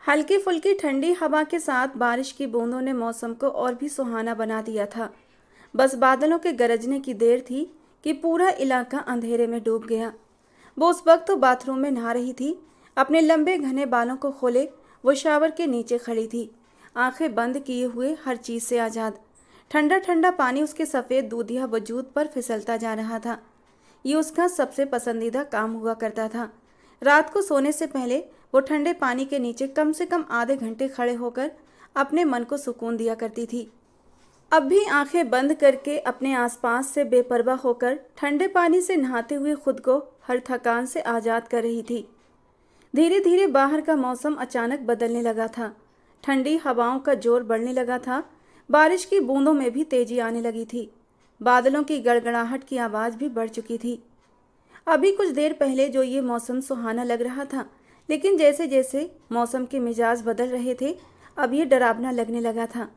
हल्की फुल्की ठंडी हवा के साथ बारिश की बूंदों ने मौसम को और भी सुहाना बना दिया था। बस बादलों के गरजने की देर थी कि पूरा इलाका अंधेरे में डूब गया। वो उस वक्त तो बाथरूम में नहा रही थी। अपने लंबे घने बालों को खोले वो शावर के नीचे खड़ी थी, आंखें बंद किए हुए, हर चीज से आज़ाद। ठंडा ठंडा पानी उसके सफ़ेद दूधिया वजूद पर फिसलता जा रहा था। ये उसका सबसे पसंदीदा काम हुआ करता था। रात को सोने से पहले वो ठंडे पानी के नीचे कम से कम आधे घंटे खड़े होकर अपने मन को सुकून दिया करती थी। अब भी आंखें बंद करके अपने आसपास से बेपरवाह होकर ठंडे पानी से नहाते हुए खुद को हर थकान से आज़ाद कर रही थी। धीरे धीरे बाहर का मौसम अचानक बदलने लगा था। ठंडी हवाओं का जोर बढ़ने लगा था। बारिश की बूंदों में भी तेजी आने लगी थी। बादलों की गड़गड़ाहट की आवाज़ भी बढ़ चुकी थी। अभी कुछ देर पहले जो ये मौसम सुहाना लग रहा था, लेकिन जैसे जैसे मौसम के मिजाज बदल रहे थे, अब ये डरावना लगने लगा था।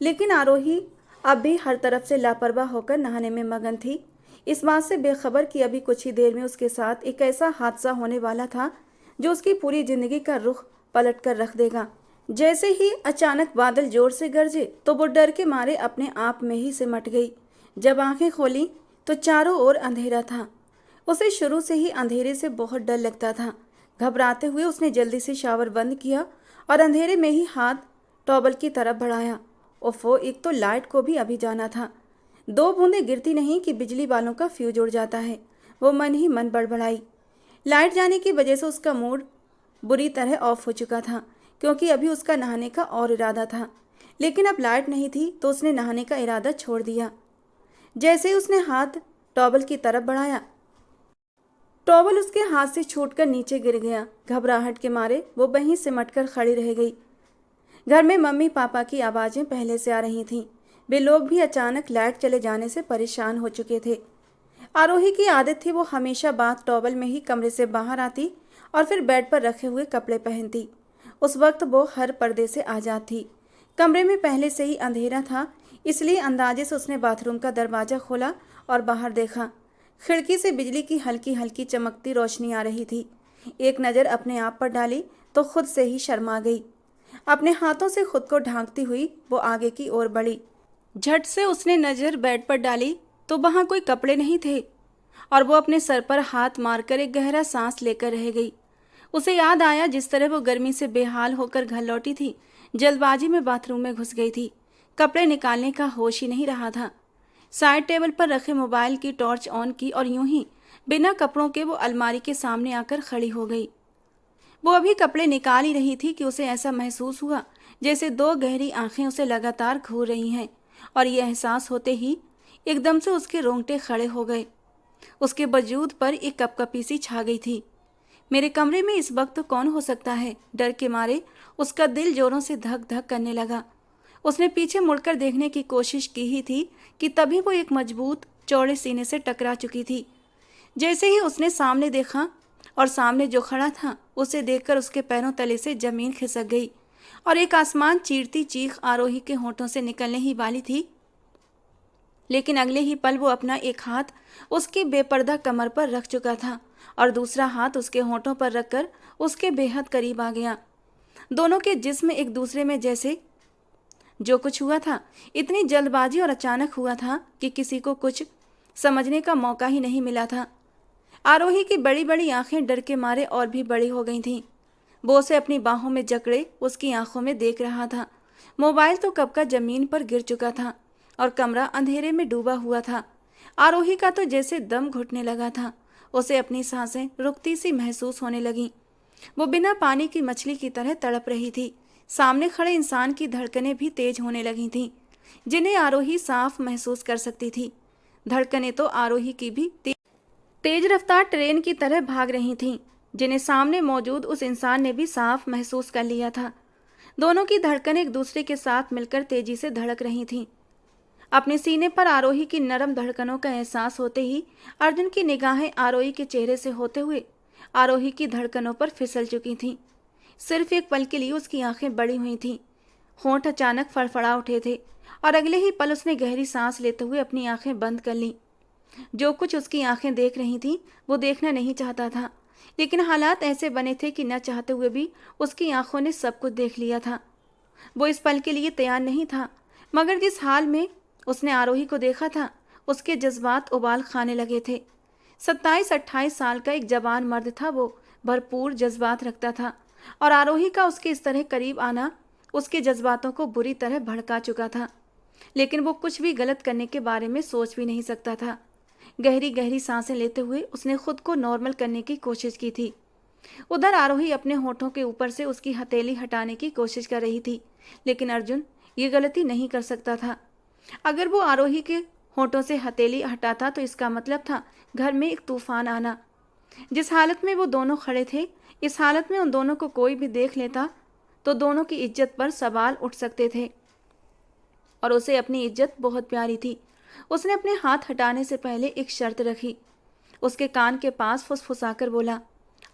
लेकिन आरोही अब भी हर तरफ से लापरवाह होकर नहाने में मगन थी, इस बात से बेखबर कि अभी कुछ ही देर में उसके साथ एक ऐसा हादसा होने वाला था जो उसकी पूरी जिंदगी का रुख पलट कर रख देगा। जैसे ही अचानक बादल जोर से गरजे तो वो डर के मारे अपने आप में ही सिमट गई। जब आंखें खोली तो चारों ओर अंधेरा था। उसे शुरू से ही अंधेरे से बहुत डर लगता था। घबराते हुए उसने जल्दी से शावर बंद किया और अंधेरे में ही हाथ टॉवल की तरफ बढ़ाया। ओफो, एक तो लाइट को भी अभी जाना था। 2 बूंदें गिरती नहीं कि बिजली वालों का फ्यूज उड़ जाता है। वो मन ही मन बड़बड़ाई। लाइट जाने की वजह से उसका मूड बुरी तरह ऑफ हो चुका था, क्योंकि अभी उसका नहाने का और इरादा था। लेकिन अब लाइट नहीं थी तो उसने नहाने का इरादा छोड़ दिया। जैसे ही उसने हाथ टॉवल की तरफ बढ़ाया, टॉवल उसके हाथ से छूटकर नीचे गिर गया। घबराहट के मारे वो वहीं सिमटकर खड़ी रह गई। घर में मम्मी पापा की आवाज़ें पहले से आ रही थीं। वे लोग भी अचानक लाइट चले जाने से परेशान हो चुके थे। आरोही की आदत थी वो हमेशा बाथ टॉवल में ही कमरे से बाहर आती और फिर बेड पर रखे हुए कपड़े पहनती। उस वक्त वो हर पर्दे से आज़ाद थी। कमरे में पहले से ही अंधेरा था, इसलिए अंदाजे से उसने बाथरूम का दरवाज़ा खोला और बाहर देखा। खिड़की से बिजली की हल्की हल्की चमकती रोशनी आ रही थी। एक नज़र अपने आप पर डाली तो खुद से ही शर्मा गई। अपने हाथों से खुद को ढांकती हुई वो आगे की ओर बढ़ी। झट से उसने नज़र बेड पर डाली तो वहाँ कोई कपड़े नहीं थे और वो अपने सर पर हाथ मारकर एक गहरा सांस लेकर रह गई। उसे याद आया जिस तरह वो गर्मी से बेहाल होकर घर लौटी थी, जल्दबाजी में बाथरूम में घुस गई थी। कपड़े निकालने का होश ही नहीं रहा था। साइड टेबल पर रखे मोबाइल की टॉर्च ऑन की और यूं ही बिना कपड़ों के वो अलमारी के सामने आकर खड़ी हो गई। वो अभी कपड़े निकाल ही रही थी कि उसे ऐसा महसूस हुआ जैसे 2 गहरी आंखें उसे लगातार घूर रही हैं, और ये एहसास होते ही एकदम से उसके रोंगटे खड़े हो गए। उसके वजूद पर एक कपकपी सी छा गई थी। मेरे कमरे में इस वक्त कौन हो सकता है? डर के मारे उसका दिल जोरों से धक धक करने लगा। उसने पीछे मुड़कर देखने की कोशिश की ही थी कि तभी वो एक मजबूत चौड़े सीने से टकरा चुकी थी। जैसे ही उसने सामने देखा और सामने जो खड़ा था उसे देखकर उसके पैरों तले से जमीन खिसक गई और एक आसमान चीरती चीख आरोही के होठों से निकलने ही वाली थी। लेकिन अगले ही पल वो अपना एक हाथ उसकी बेपर्दा कमर पर रख चुका था और दूसरा हाथ उसके होठों पर रखकर उसके बेहद करीब आ गया। दोनों के जिस्म एक दूसरे में जैसे जो कुछ हुआ था इतनी जल्दबाजी और अचानक हुआ था कि किसी को कुछ समझने का मौका ही नहीं मिला था। आरोही की बड़ी बड़ी आंखें डर के मारे और भी बड़ी हो गई थीं। वो उसे अपनी बाहों में जकड़े उसकी आंखों में देख रहा था। मोबाइल तो कब का जमीन पर गिर चुका था और कमरा अंधेरे में डूबा हुआ था। आरोही का तो जैसे दम घुटने लगा था। उसे अपनी सांसें रुकती सी महसूस होने लगीं। वो बिना पानी की मछली की तरह तड़प रही थी। सामने खड़े इंसान की धड़कनें भी तेज होने लगी थीं, जिन्हें आरोही साफ महसूस कर सकती थी। धड़कनें तो आरोही की भी तेज रफ्तार ट्रेन की तरह भाग रही थीं, जिन्हें सामने मौजूद उस इंसान ने भी साफ महसूस कर लिया था। दोनों की धड़कनें एक दूसरे के साथ मिलकर तेजी से धड़क रही थीं। अपने सीने पर आरोही की नरम धड़कनों का एहसास होते ही अर्जुन की निगाहें आरोही के चेहरे से होते हुए आरोही की धड़कनों पर फिसल चुकी थीं। सिर्फ एक पल के लिए उसकी आंखें बड़ी हुई थीं। होंठ अचानक फड़फड़ा उठे थे और अगले ही पल उसने गहरी सांस लेते हुए अपनी आंखें बंद कर लीं। जो कुछ उसकी आंखें देख रही थीं वो देखना नहीं चाहता था, लेकिन हालात ऐसे बने थे कि न चाहते हुए भी उसकी आंखों ने सब कुछ देख लिया था। वो इस पल के लिए तैयार नहीं था, मगर जिस हाल में उसने आरोही को देखा था, उसके जज्बात उबाल खाने लगे थे। 27-28 साल का एक जवान मर्द था वो, भरपूर जज्बात रखता था, और आरोही का उसके इस तरह करीब आना उसके जज्बातों को बुरी तरह भड़का चुका था। लेकिन वो कुछ भी गलत करने के बारे में सोच भी नहीं सकता था। गहरी गहरी सांसें लेते हुए उसने खुद को नॉर्मल करने की कोशिश की थी। उधर आरोही अपने होठों के ऊपर से उसकी हथेली हटाने की कोशिश कर रही थी, लेकिन अर्जुन ये गलती नहीं कर सकता था। अगर वो आरोही के होठों से हथेली हटाता तो इसका मतलब था घर में एक तूफान आना। जिस हालत में वो दोनों खड़े थे, इस हालत में उन दोनों को कोई भी देख लेता तो दोनों की इज्जत पर सवाल उठ सकते थे, और उसे अपनी इज्जत बहुत प्यारी थी। उसने अपने हाथ हटाने से पहले एक शर्त रखी। उसके कान के पास फुसफुसाकर बोला,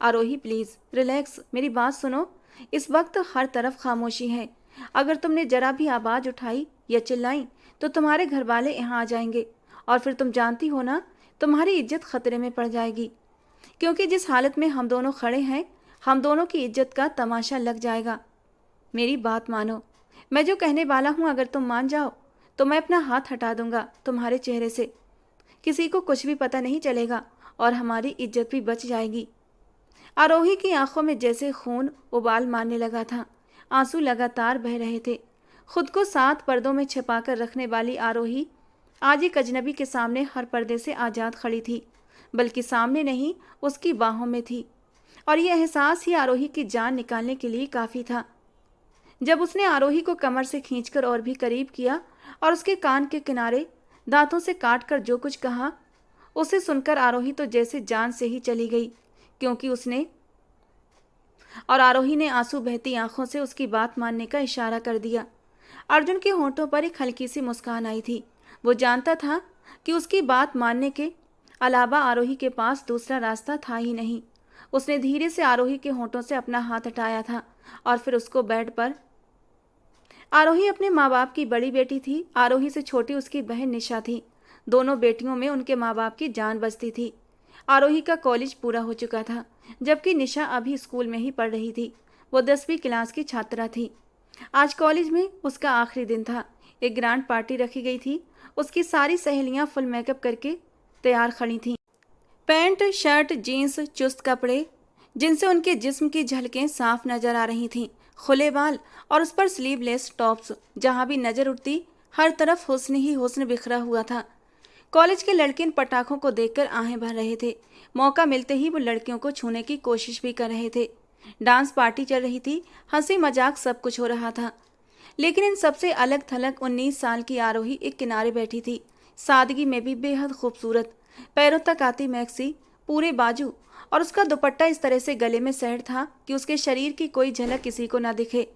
आरोही प्लीज रिलैक्स, मेरी बात सुनो। इस वक्त हर तरफ खामोशी है। अगर तुमने जरा भी आवाज उठाई या चिल्लाई तो तुम्हारे घर वाले यहाँ आ जाएंगे, और फिर तुम जानती हो ना, तुम्हारी इज्जत खतरे में पड़ जाएगी। क्योंकि जिस हालत में हम दोनों खड़े हैं, हम दोनों की इज्जत का तमाशा लग जाएगा। मेरी बात मानो, मैं जो कहने वाला हूँ अगर तुम मान जाओ तो मैं अपना हाथ हटा दूंगा तुम्हारे चेहरे से। किसी को कुछ भी पता नहीं चलेगा और हमारी इज्जत भी बच जाएगी। आरोही की आंखों में जैसे खून उबाल मारने लगा था। आंसू लगातार बह रहे थे। खुद को 7 पर्दों में छिपाकर रखने वाली आरोही आज एक अजनबी के सामने हर पर्दे से आज़ाद खड़ी थी, बल्कि सामने नहीं, उसकी बाहों में थी। और यह एहसास ही आरोही की जान निकालने के लिए काफ़ी था। जब उसने आरोही को कमर से खींचकर और भी करीब किया और उसके कान के किनारे दांतों से काटकर जो कुछ कहा, उसे सुनकर आरोही तो जैसे जान से ही चली गई, क्योंकि आरोही ने आंसू बहती आंखों से उसकी बात मानने का इशारा कर दिया। अर्जुन के होंठों पर एक हल्की सी मुस्कान आई थी। वो जानता था कि उसकी बात मानने के अलावा आरोही के पास दूसरा रास्ता था ही नहीं। उसने धीरे से आरोही के होंठों से अपना हाथ हटाया था और फिर उसको बेड पर। आरोही अपने माँ बाप की बड़ी बेटी थी। आरोही से छोटी उसकी बहन निशा थी। दोनों बेटियों में उनके माँ बाप की जान बसती थी। आरोही का कॉलेज पूरा हो चुका था, जबकि निशा अभी स्कूल में ही पढ़ रही थी। वो 10वीं क्लास की छात्रा थी। आज कॉलेज में उसका आखिरी दिन था। एक ग्रैंड पार्टी रखी गई थी। उसकी सारी सहेलियां फुल मेकअप करके तैयार खड़ी थीं। पैंट, शर्ट, जीन्स, चुस्त कपड़े जिनसे उनके जिस्म की झलकें साफ नजर आ रही थीं, खुले बाल और उस पर स्लीवलेस टॉप्स। जहां भी नजर उठती हर तरफ हुस्न ही हुस्न बिखरा हुआ था। कॉलेज के लड़के इन पटाखों को देखकर आहें भर रहे थे। मौका मिलते ही वो लड़कियों को छूने की कोशिश भी कर रहे थे। डांस पार्टी चल रही थी, हंसी मजाक सब कुछ हो रहा था। लेकिन इन सबसे अलग थलग 19 साल की आरोही एक किनारे बैठी थी, सादगी में भी बेहद खूबसूरत। पैरों तक आती मैक्सी, पूरे बाजू, और उसका दुपट्टा इस तरह से गले में सेट था कि उसके शरीर की कोई झलक किसी को ना दिखे।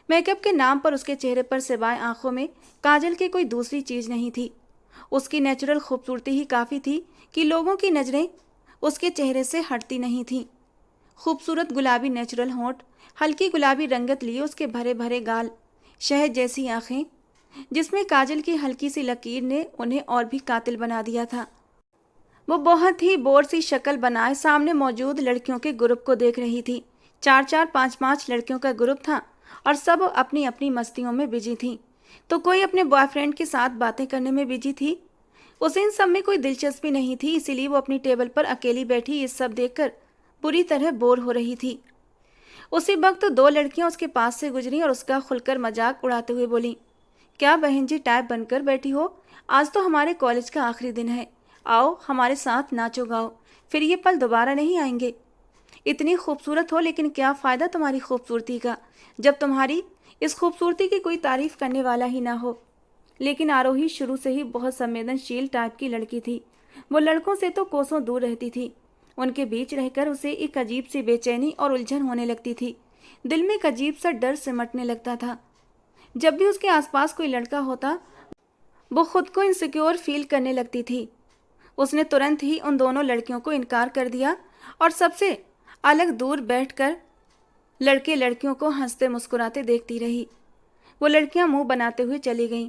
मेकअप के नाम पर उसके चेहरे पर सिवाय आंखों में काजल की कोई दूसरी चीज नहीं थी। उसकी नेचुरल खूबसूरती ही काफी थी कि लोगों की नजरें उसके चेहरे से हटती नहीं थीं। खूबसूरत गुलाबी नेचुरल होंठ, हल्की गुलाबी रंगत लिए उसके भरे भरे गाल, शहद जैसी आंखें जिसमें काजल की हल्की सी लकीर ने उन्हें और भी कातिल बना दिया था। वो बहुत ही बोर सी शक्ल बनाए सामने मौजूद लड़कियों के ग्रुप को देख रही थी। 4-4, 5-5 लड़कियों का ग्रुप था और सब अपनी अपनी मस्तियों में बिजी थी। तो कोई अपने बॉयफ्रेंड के साथ बातें करने में बिजी थी। उसे इन सब में कोई दिलचस्पी नहीं थी, इसीलिए वो अपनी टेबल पर अकेली बैठी ये सब देखकर बुरी तरह बोर हो रही थी। उसी वक्त 2 लड़कियां उसके पास से गुजरी और उसका खुलकर मजाक उड़ाते हुए बोली, क्या बहन जी टाइप बनकर बैठी हो? आज तो हमारे कॉलेज का आखिरी दिन है। आओ हमारे साथ नाचो गाओ, फिर ये पल दोबारा नहीं आएंगे। इतनी खूबसूरत हो, लेकिन क्या फ़ायदा तुम्हारी खूबसूरती का जब तुम्हारी इस खूबसूरती की कोई तारीफ करने वाला ही ना हो। लेकिन आरोही शुरू से ही बहुत संवेदनशील टाइप की लड़की थी। वो लड़कों से तो कोसों दूर रहती थी। उनके बीच रहकर उसे एक अजीब सी बेचैनी और उलझन होने लगती थी। दिल में एक अजीब सा डर सिमटने लगता था। जब भी उसके आसपास कोई लड़का होता, वो खुद को इनसिक्योर फील करने लगती थी। उसने तुरंत ही उन दोनों लड़कियों को इनकार कर दिया और सबसे अलग दूर बैठकर लड़के लड़कियों को हंसते मुस्कुराते देखती रही। वो लड़कियां मुंह बनाते हुए चली गईं।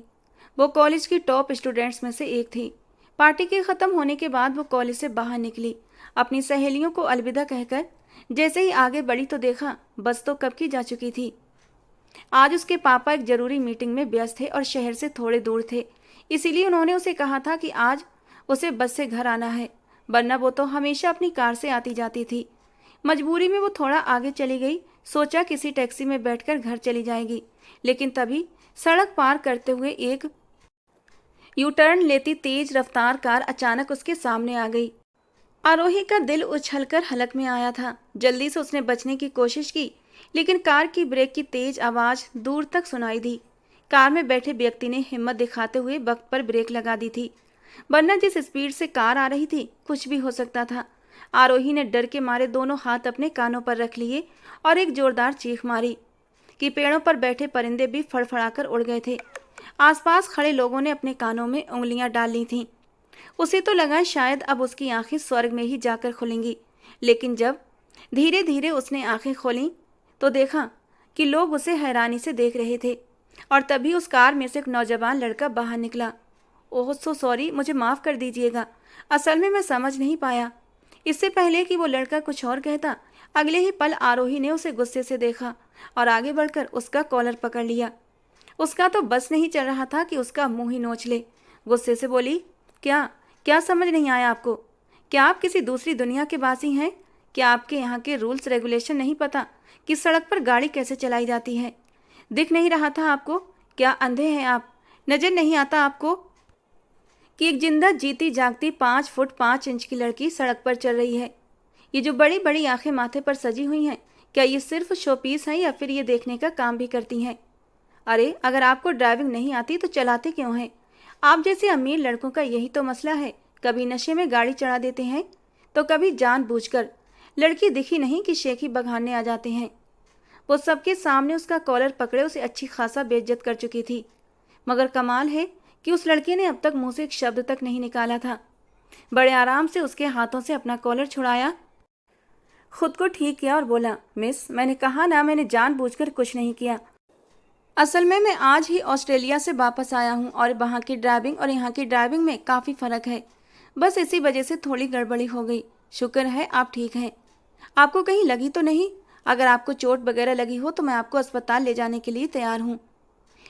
वो कॉलेज की टॉप स्टूडेंट्स में से एक थी। पार्टी के ख़त्म होने के बाद वो कॉलेज से बाहर निकली। अपनी सहेलियों को अलविदा कहकर जैसे ही आगे बढ़ी तो देखा बस तो कब की जा चुकी थी। आज उसके पापा एक जरूरी मीटिंग में व्यस्त थे और शहर से थोड़े दूर थे, इसीलिए उन्होंने उसे कहा था कि आज उसे बस से घर आना है, वरना वो तो हमेशा अपनी कार से आती जाती थी। मजबूरी में वो थोड़ा आगे चली गई, सोचा किसी टैक्सी में बैठकर घर चली जाएगी, लेकिन तभी सड़क पार करते हुए एक यू टर्न लेती तेज रफ्तार कार अचानक उसके सामने आ गई। आरोही का दिल उछलकर हलक में आया था। जल्दी से उसने बचने की कोशिश की, लेकिन कार की ब्रेक की तेज आवाज दूर तक सुनाई दी। कार में बैठे व्यक्ति ने हिम्मत दिखाते हुए वक्त पर ब्रेक लगा दी थी, वरना जिस स्पीड से कार आ रही थी कुछ भी हो सकता था। आरोही ने डर के मारे दोनों हाथ अपने कानों पर रख लिए और एक जोरदार चीख मारी कि पेड़ों पर बैठे परिंदे भी फड़फड़ाकर उड़ गए थे। आसपास खड़े लोगों ने अपने कानों में उंगलियां डाल ली थीं। उसे तो लगा शायद अब उसकी आंखें स्वर्ग में ही जाकर खुलेंगी, लेकिन जब धीरे धीरे उसने आंखें खोलीं तो देखा कि लोग उसे हैरानी से देख रहे थे। और तभी उस कार में से एक नौजवान लड़का बाहर निकला। ओह सो सॉरी, मुझे माफ़ कर दीजिएगा, असल में मैं समझ नहीं पाया। इससे पहले कि वो लड़का कुछ और कहता, अगले ही पल आरोही ने उसे गुस्से से देखा और आगे बढ़कर उसका कॉलर पकड़ लिया। उसका तो बस नहीं चल रहा था कि उसका मुंह ही नोच ले। गुस्से से बोली, क्या क्या समझ नहीं आया आपको? क्या आप किसी दूसरी दुनिया के वासी हैं? क्या आपके यहाँ के रूल्स रेगुलेशन नहीं पता कि सड़क पर गाड़ी कैसे चलाई जाती है? दिख नहीं रहा था आपको? क्या अंधे हैं आप? नज़र नहीं आता आपको कि एक जिंदा जीती जागती 5 फुट 5 इंच की लड़की सड़क पर चल रही है? ये जो बड़ी बड़ी आंखें माथे पर सजी हुई हैं, क्या ये सिर्फ शोपीस हैं या फिर ये देखने का काम भी करती हैं? अरे अगर आपको ड्राइविंग नहीं आती तो चलाते क्यों हैं? आप जैसे अमीर लड़कों का यही तो मसला है, कभी नशे में गाड़ी चढ़ा देते हैं तो कभी जानबूझकर। लड़की दिखी नहीं कि शेखी बघाने आ जाते हैं। वो सबके सामने उसका कॉलर पकड़े उसे अच्छी खासा बेइज्जत कर चुकी थी, मगर कमाल है कि उस लड़के ने अब तक मुंह से एक शब्द तक नहीं निकाला था। बड़े आराम से उसके हाथों से अपना कॉलर छुड़ाया, खुद को ठीक किया और बोला, मिस, मैंने कहा ना, मैंने जानबूझकर कुछ नहीं किया। असल में मैं आज ही ऑस्ट्रेलिया से वापस आया हूँ और वहाँ की ड्राइविंग और यहाँ की ड्राइविंग में काफ़ी फ़र्क है। बस इसी वजह से थोड़ी गड़बड़ी हो गई। शुक्र है आप ठीक हैं। आपको कहीं लगी तो नहीं? अगर आपको चोट वगैरह लगी हो तो मैं आपको अस्पताल ले जाने के लिए तैयार हूँ।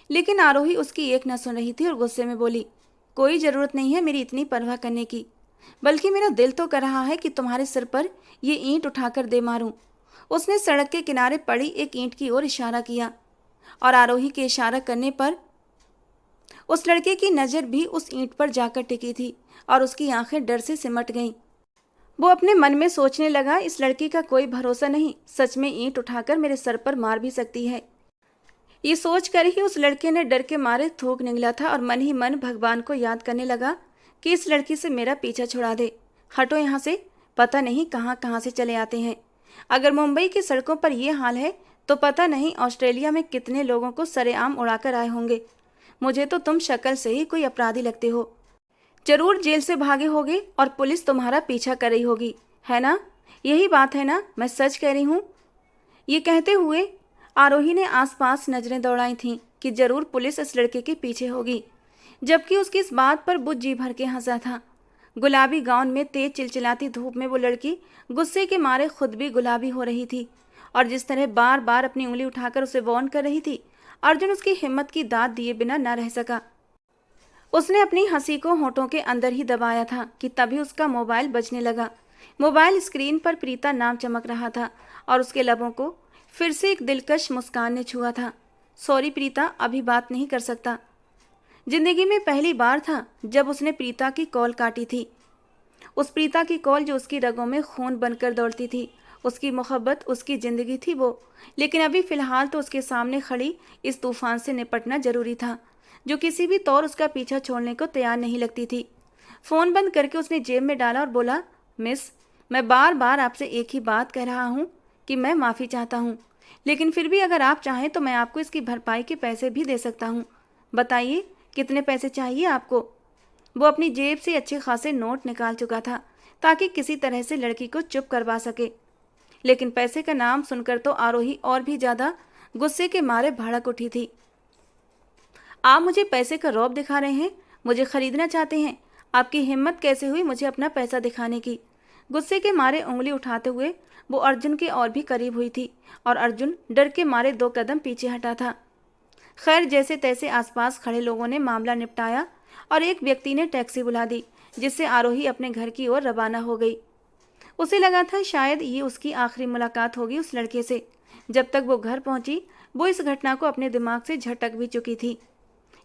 लेकिन आरोही उसकी एक न सुन रही थी और गुस्से में बोली, कोई ज़रूरत नहीं है मेरी इतनी परवाह करने की, बल्कि मेरा दिल तो कर रहा है कि तुम्हारे सिर पर ये ईंट उठाकर दे मारूं। उसने सड़क के किनारे पड़ी एक ईंट की ओर इशारा किया और आरोही के इशारा करने पर उस लड़के की नज़र भी उस ईंट पर जाकर टिकी थी और उसकी आंखें डर से सिमट गईं। वो अपने मन में सोचने लगा, इस लड़की का कोई भरोसा नहीं, सच में ईंट उठाकर मेरे सर पर मार भी सकती है। ये सोचकर ही उस लड़के ने डर के मारे थूक निकला था और मन ही मन भगवान को याद करने लगा कि इस लड़की से मेरा पीछा छुड़ा दे। हटो यहाँ से, पता नहीं कहाँ कहाँ से चले आते हैं। अगर मुंबई की सड़कों पर ये हाल है तो पता नहीं ऑस्ट्रेलिया में कितने लोगों को सरेआम उड़ाकर आए होंगे। मुझे तो तुम शक्ल से ही कोई अपराधी लगते हो। जरूर जेल से भागे होगे और पुलिस तुम्हारा पीछा कर रही होगी, है ना? यही बात है ना? मैं सच कह रही हूँ। ये कहते हुए आरोही ने आसपास नजरें दौड़ाई थीं कि जरूर पुलिस इस लड़के के पीछे होगी, जबकि उसकी इस बात पर बुझ जी भर के हंसा था। गुलाबी गाउन में तेज चिलचिलाती धूप में वो लड़की गुस्से के मारे खुद भी गुलाबी हो रही थी और जिस तरह बार बार अपनी उंगली उठाकर उसे वार्न कर रही थी, अर्जुन उसकी हिम्मत की दाद दिए बिना न रह सका। उसने अपनी हंसी को होठों के अंदर ही दबाया था कि तभी उसका मोबाइल बजने लगा। मोबाइल स्क्रीन पर प्रीता नाम चमक रहा था और उसके लबों को फिर से एक दिलकश मुस्कान ने छुआ था। सॉरी प्रीता, अभी बात नहीं कर सकता। जिंदगी में पहली बार था जब उसने प्रीता की कॉल काटी थी। उस प्रीता की कॉल जो उसकी रगों में खून बनकर दौड़ती थी, उसकी मोहब्बत, उसकी ज़िंदगी थी वो। लेकिन अभी फ़िलहाल तो उसके सामने खड़ी इस तूफ़ान से निपटना ज़रूरी था, जो किसी भी तौर उसका पीछा छोड़ने को तैयार नहीं लगती थी। फ़ोन बंद करके उसने जेब में डाला और बोला, मिस, मैं बार बार आपसे एक ही बात कह रहा हूँ कि मैं माफ़ी चाहता हूँ, लेकिन फिर भी अगर आप चाहें तो मैं आपको इसकी भरपाई के पैसे भी दे सकता हूँ। बताइए कितने पैसे चाहिए आपको? वो अपनी जेब से अच्छे खासे नोट निकाल चुका था ताकि किसी तरह से लड़की को चुप करवा सके, लेकिन पैसे का नाम सुनकर तो आरोही और भी ज़्यादा गुस्से के मारे भड़क उठी थी। आप मुझे पैसे का रौब दिखा रहे हैं? मुझे खरीदना चाहते हैं? आपकी हिम्मत कैसे हुई मुझे अपना पैसा दिखाने की? गुस्से के मारे उंगली उठाते हुए वो अर्जुन के और भी करीब हुई थी और अर्जुन डर के मारे 2 कदम पीछे हटा था। खैर, जैसे तैसे आसपास खड़े लोगों ने मामला निपटाया और एक व्यक्ति ने टैक्सी बुला दी, जिससे आरोही अपने घर की ओर रवाना हो गई। उसे लगा था शायद ये उसकी आखिरी मुलाकात होगी उस लड़के से। जब तक वो घर पहुंची, वो इस घटना को अपने दिमाग से झटक भी चुकी थी,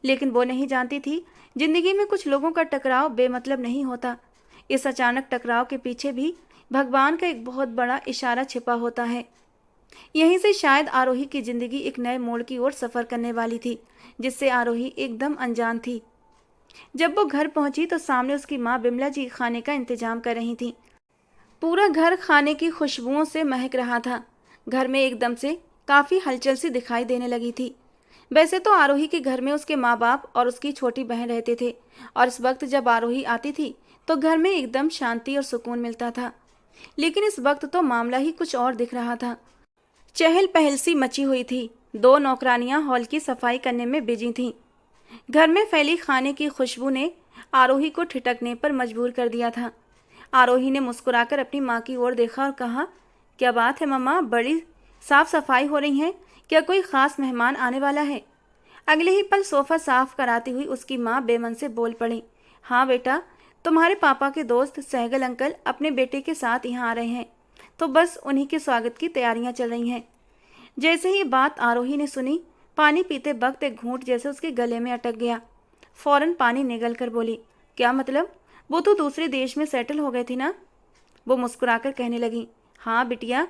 लेकिन वो नहीं जानती थी जिंदगी में कुछ लोगों का टकराव बेमतलब नहीं होता। इस अचानक टकराव के पीछे भी भगवान का एक बहुत बड़ा इशारा छिपा होता है। यहीं से शायद आरोही की जिंदगी एक नए मोड़ की ओर सफर करने वाली थी, जिससे आरोही एकदम अनजान थी। जब वो घर पहुंची तो सामने उसकी माँ बिमला जी खाने का इंतजाम कर रही थी। पूरा घर खाने की खुशबुओं से महक रहा था। घर में एकदम से काफी हलचल सी दिखाई देने लगी थी। वैसे तो आरोही के घर में उसके माँ बाप और उसकी छोटी बहन रहते थे, और इस वक्त जब आरोही आती थी तो घर में एकदम शांति और सुकून मिलता था। लेकिन इस वक्त तो मामला ही कुछ और दिख रहा था। चहल पहल सी मची हुई थी। 2 नौकरानियां हॉल की सफाई करने में बिजी थीं। घर में फैली खाने की खुशबू ने आरोही को ठिठकने पर मजबूर कर दिया था। आरोही ने मुस्कुराकर अपनी माँ की ओर देखा और कहा, क्या बात है मम्मा, बड़ी साफ सफाई हो रही है, क्या कोई खास मेहमान आने वाला है? अगले ही पल सोफा साफ कराती हुई उसकी माँ बेमन से बोल पड़ी, हाँ बेटा, तुम्हारे पापा के दोस्त सहगल अंकल अपने बेटे के साथ यहाँ आ रहे हैं, तो बस उन्हीं के स्वागत की तैयारियां चल रही हैं। जैसे ही बात आरोही ने सुनी, पानी पीते वक्त एक घूंट जैसे उसके गले में अटक गया। फौरन पानी निगल कर बोली, क्या मतलब? वो तो दूसरे देश में सेटल हो गए थी ना? वो मुस्कुराकर कहने लगी, हाँ बिटिया,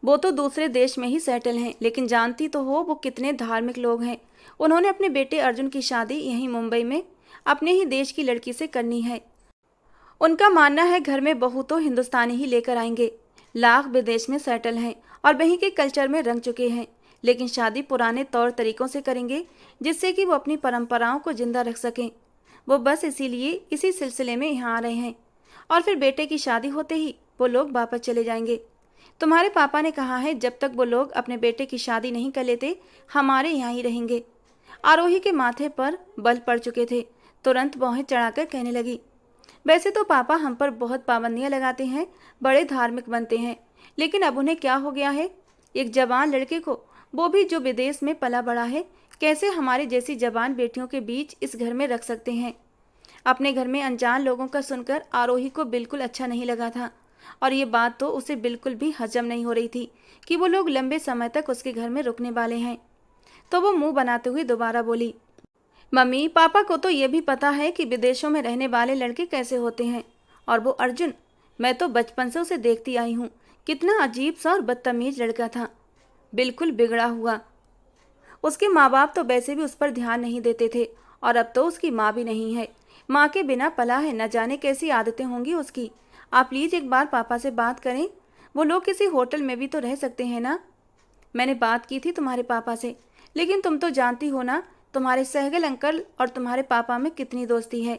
वो तो दूसरे देश में ही सेटल हैं, लेकिन जानती तो हो वो कितने धार्मिक लोग हैं। उन्होंने अपने बेटे अर्जुन की शादी यहीं मुंबई में अपने ही देश की लड़की से करनी है। उनका मानना है घर में बहू तो हिंदुस्तानी ही लेकर आएंगे। लाख विदेश में सेटल हैं और वहीं के कल्चर में रंग चुके हैं, लेकिन शादी पुराने तौर तरीकों से करेंगे, जिससे कि वो अपनी परंपराओं को जिंदा रख सकें। वो बस इसीलिए इसी सिलसिले में यहाँ आ रहे हैं, और फिर बेटे की शादी होते ही वो लोग वापस चले जाएंगे। तुम्हारे पापा ने कहा है जब तक वो लोग अपने बेटे की शादी नहीं कर लेते, हमारे यहाँ ही रहेंगे। आरोही के माथे पर बल पड़ चुके थे। तुरंत भौहें चढ़ाकर कहने लगी, वैसे तो पापा हम पर बहुत पाबंदियां लगाते हैं, बड़े धार्मिक बनते हैं, लेकिन अब उन्हें क्या हो गया है? एक जवान लड़के को, वो भी जो विदेश में पला बड़ा है, कैसे हमारी जैसी जवान बेटियों के बीच इस घर में रख सकते हैं? अपने घर में अनजान लोगों का सुनकर आरोही को बिल्कुल अच्छा नहीं लगा था, और ये बात तो उसे बिल्कुल भी हजम नहीं हो रही थी कि वो लोग लंबे समय तक उसके घर में रुकने वाले हैं। तो वो मुंह बनाते हुए दोबारा बोली, मम्मी, पापा को तो ये भी पता है कि विदेशों में रहने वाले लड़के कैसे होते हैं, और वो अर्जुन, मैं तो बचपन से उसे देखती आई हूँ, कितना अजीब सा और बदतमीज लड़का था, बिल्कुल बिगड़ा हुआ। उसके माँ बाप तो वैसे भी उस पर ध्यान नहीं देते थे, और अब तो उसकी माँ भी नहीं है। माँ के बिना पला है, न जाने कैसी आदतें होंगी उसकी। आप प्लीज़ एक बार पापा से बात करें, वो लोग किसी होटल में भी तो रह सकते हैं ना? मैंने बात की थी तुम्हारे पापा से, लेकिन तुम तो जानती हो ना तुम्हारे सहगल अंकल और तुम्हारे पापा में कितनी दोस्ती है।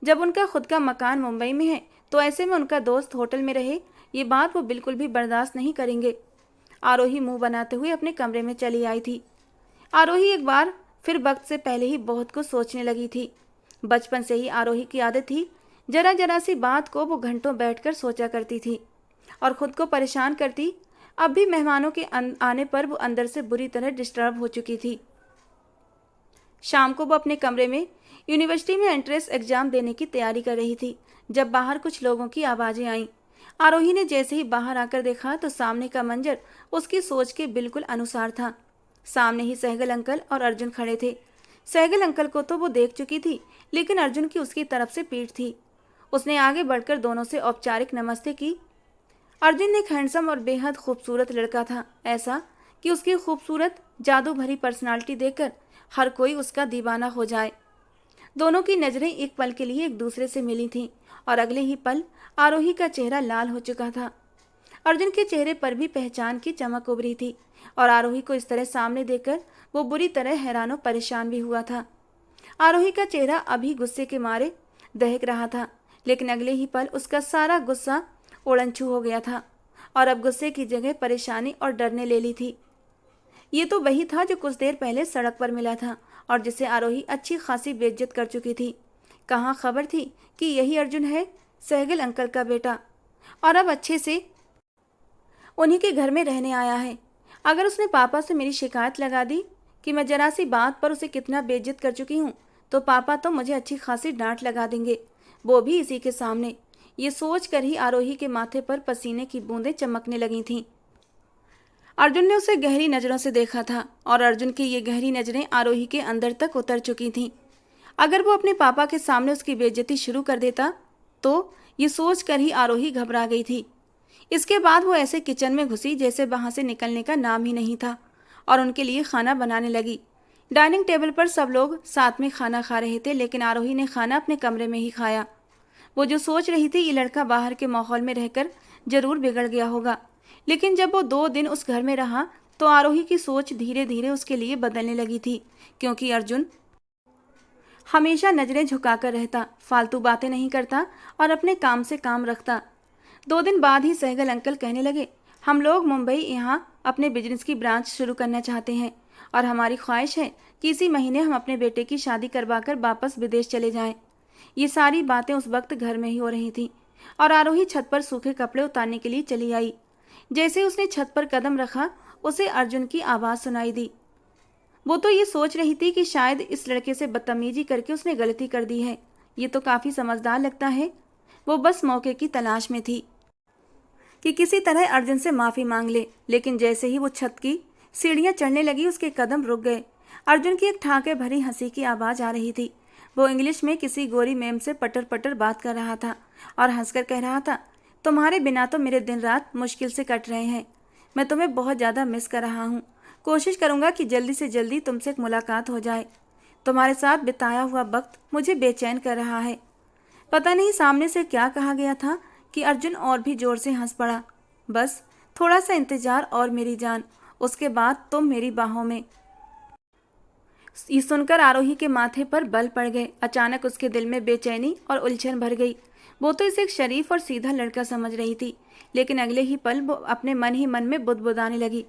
जब उनका खुद का मकान मुंबई में है, तो ऐसे में उनका दोस्त होटल में रहे, ये बात वो बिल्कुल भी बर्दाश्त नहीं करेंगे। आरोही मुंह बनाते हुए अपने कमरे में चली आई थी। आरोही एक बार फिर वक्त से पहले ही बहुत कुछ सोचने लगी थी। बचपन से ही आरोही की आदत थी, जरा जरा सी बात को वो घंटों बैठकर सोचा करती थी और खुद को परेशान करती। अब भी मेहमानों के आने पर वो अंदर से बुरी तरह डिस्टर्ब हो चुकी थी। शाम को वो अपने कमरे में यूनिवर्सिटी में एंट्रेंस एग्जाम देने की तैयारी कर रही थी, जब बाहर कुछ लोगों की आवाज़ें आईं। आरोही ने जैसे ही बाहर आकर देखा तो सामने का मंजर उसकी सोच के बिल्कुल अनुसार था। सामने ही सहगल अंकल और अर्जुन खड़े थे। सहगल अंकल को तो वो देख चुकी थी, लेकिन अर्जुन की उसकी तरफ से पीठ थी। उसने आगे बढ़कर दोनों से औपचारिक नमस्ते की। अर्जुन एक हैंडसम और बेहद खूबसूरत लड़का था, ऐसा कि उसकी खूबसूरत जादू भरी पर्सनालिटी देखकर हर कोई उसका दीवाना हो जाए। दोनों की नज़रें एक पल के लिए एक दूसरे से मिली थीं, और अगले ही पल आरोही का चेहरा लाल हो चुका था। अर्जुन के चेहरे पर भी पहचान की चमक उभरी थी, और आरोही को इस तरह सामने देखकर वो बुरी तरह हैरान और परेशान भी हुआ था। आरोही का चेहरा अभी गुस्से के मारे दहक रहा था, लेकिन अगले ही पल उसका सारा गुस्सा उड़नछू हो गया था, और अब गुस्से की जगह परेशानी और डर ने ले ली थी। ये तो वही था जो कुछ देर पहले सड़क पर मिला था और जिसे आरोही अच्छी खासी बेइज्जत कर चुकी थी। कहाँ खबर थी कि यही अर्जुन है? सहगल अंकल का बेटा, और अब अच्छे से उन्हीं के घर में रहने आया है। अगर उसने पापा से मेरी शिकायत लगा दी कि मैं जरा सी बात पर उसे कितना बेइज्जत कर चुकी हूँ, तो पापा तो मुझे अच्छी खासी डांट लगा देंगे, वो भी इसी के सामने। ये सोच कर ही आरोही के माथे पर पसीने की बूंदें चमकने लगी थीं। अर्जुन ने उसे गहरी नज़रों से देखा था और अर्जुन की ये गहरी नज़रें आरोही के अंदर तक उतर चुकी थीं। अगर वो अपने पापा के सामने उसकी बेइज्जती शुरू कर देता तो ये सोच कर ही आरोही घबरा गई थी। इसके बाद वो ऐसे किचन में घुसी जैसे वहां से निकलने का नाम ही नहीं था और उनके लिए खाना बनाने लगी। डाइनिंग टेबल पर सब लोग साथ में खाना खा रहे थे, लेकिन आरोही ने खाना अपने कमरे में ही खाया। वो जो सोच रही थी, ये लड़का बाहर के माहौल में रहकर जरूर बिगड़ गया होगा, लेकिन जब वो 2 दिन उस घर में रहा तो आरोही की सोच धीरे धीरे उसके लिए बदलने लगी थी, क्योंकि अर्जुन हमेशा नजरें झुकाकर रहता, फालतू बातें नहीं करता और अपने काम से काम रखता। 2 दिन बाद ही सहगल अंकल कहने लगे, हम लोग मुंबई यहाँ अपने बिजनेस की ब्रांच शुरू करना चाहते हैं और हमारी ख्वाहिश है कि इसी महीने हम अपने बेटे की शादी करवाकर वापस विदेश चले जाएं। ये सारी बातें उस वक्त घर में ही हो रही थीं और आरोही छत पर सूखे कपड़े उतारने के लिए चली आई। जैसे ही उसने छत पर कदम रखा, उसे अर्जुन की आवाज़ सुनाई दी। वो तो ये सोच रही थी कि शायद इस लड़के से बदतमीजी करके उसने गलती कर दी है। ये तो काफ़ी समझदार लगता है। वो बस मौके की तलाश में थी कि किसी तरह अर्जुन से माफ़ी मांग ले, लेकिन जैसे ही वो छत की सीढ़ियाँ चढ़ने लगी, उसके कदम रुक गए। अर्जुन की एक ठाके भरी हंसी की आवाज़ आ रही थी। वो इंग्लिश में किसी गोरी मैम से पटर पटर बात कर रहा था और हंसकर कह रहा था, तुम्हारे बिना तो मेरे दिन रात मुश्किल से कट रहे हैं। मैं तुम्हें बहुत ज़्यादा मिस कर रहा हूँ। कोशिश करूँगा कि जल्दी से जल्दी तुमसे एक मुलाकात हो जाए। तुम्हारे साथ बिताया हुआ वक्त मुझे बेचैन कर रहा है। पता नहीं सामने से क्या कहा गया था कि अर्जुन और भी जोर से हंस पड़ा। बस थोड़ा सा इंतजार और मेरी जान, उसके बाद तुम मेरी बाहों में। ये सुनकर आरोही के माथे पर बल पड़ गए। अचानक उसके दिल में बेचैनी और उलझन भर गई। वो तो इसे एक शरीफ और सीधा लड़का समझ रही थी, लेकिन अगले ही पल वो अपने मन ही मन में बुदबुदाने लगी,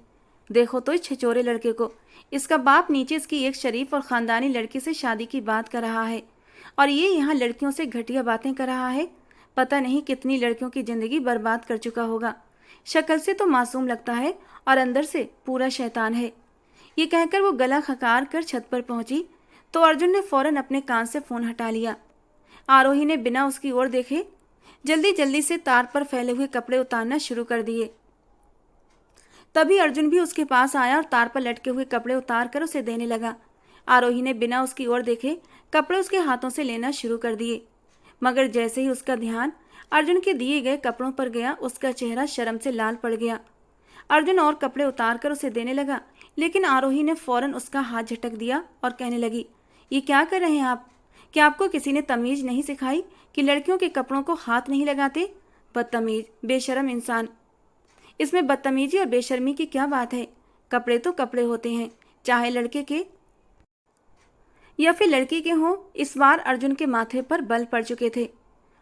देखो तो इस छिचोरे लड़के को, इसका बाप नीचे इसकी एक शरीफ और ख़ानदानी लड़की से शादी की बात कर रहा है और ये यहाँ लड़कियों से घटिया बातें कर रहा है। पता नहीं कितनी लड़कियों की ज़िंदगी बर्बाद कर चुका होगा। शक्ल से तो मासूम लगता है और अंदर से पूरा शैतान है। ये कहकर वो गला खकार कर छत पर पहुंची तो अर्जुन ने फौरन अपने कान से फ़ोन हटा लिया। आरोही ने बिना उसकी ओर देखे जल्दी जल्दी से तार पर फैले हुए कपड़े उतारना शुरू कर दिए। तभी अर्जुन भी उसके पास आया और तार पर लटके हुए कपड़े उतार कर उसे देने लगा। आरोही ने बिना उसकी ओर देखे कपड़े उसके हाथों से लेना शुरू कर दिए, मगर जैसे ही उसका ध्यान अर्जुन के दिए गए कपड़ों पर गया, उसका चेहरा शर्म से लाल पड़ गया। अर्जुन और कपड़े उतार कर उसे देने लगा, लेकिन आरोही ने फौरन उसका हाथ झटक दिया और कहने लगी, ये क्या कर रहे हैं आप? क्या आपको किसी ने तमीज़ नहीं सिखाई कि लड़कियों के कपड़ों को हाथ नहीं लगाते? बदतमीज, बेशर्म इंसान। इसमें बदतमीजी और बेशर्मी की क्या बात है? कपड़े तो कपड़े होते हैं, चाहे लड़के के या फिर लड़की के हों। इस बार अर्जुन के माथे पर बल पड़ चुके थे।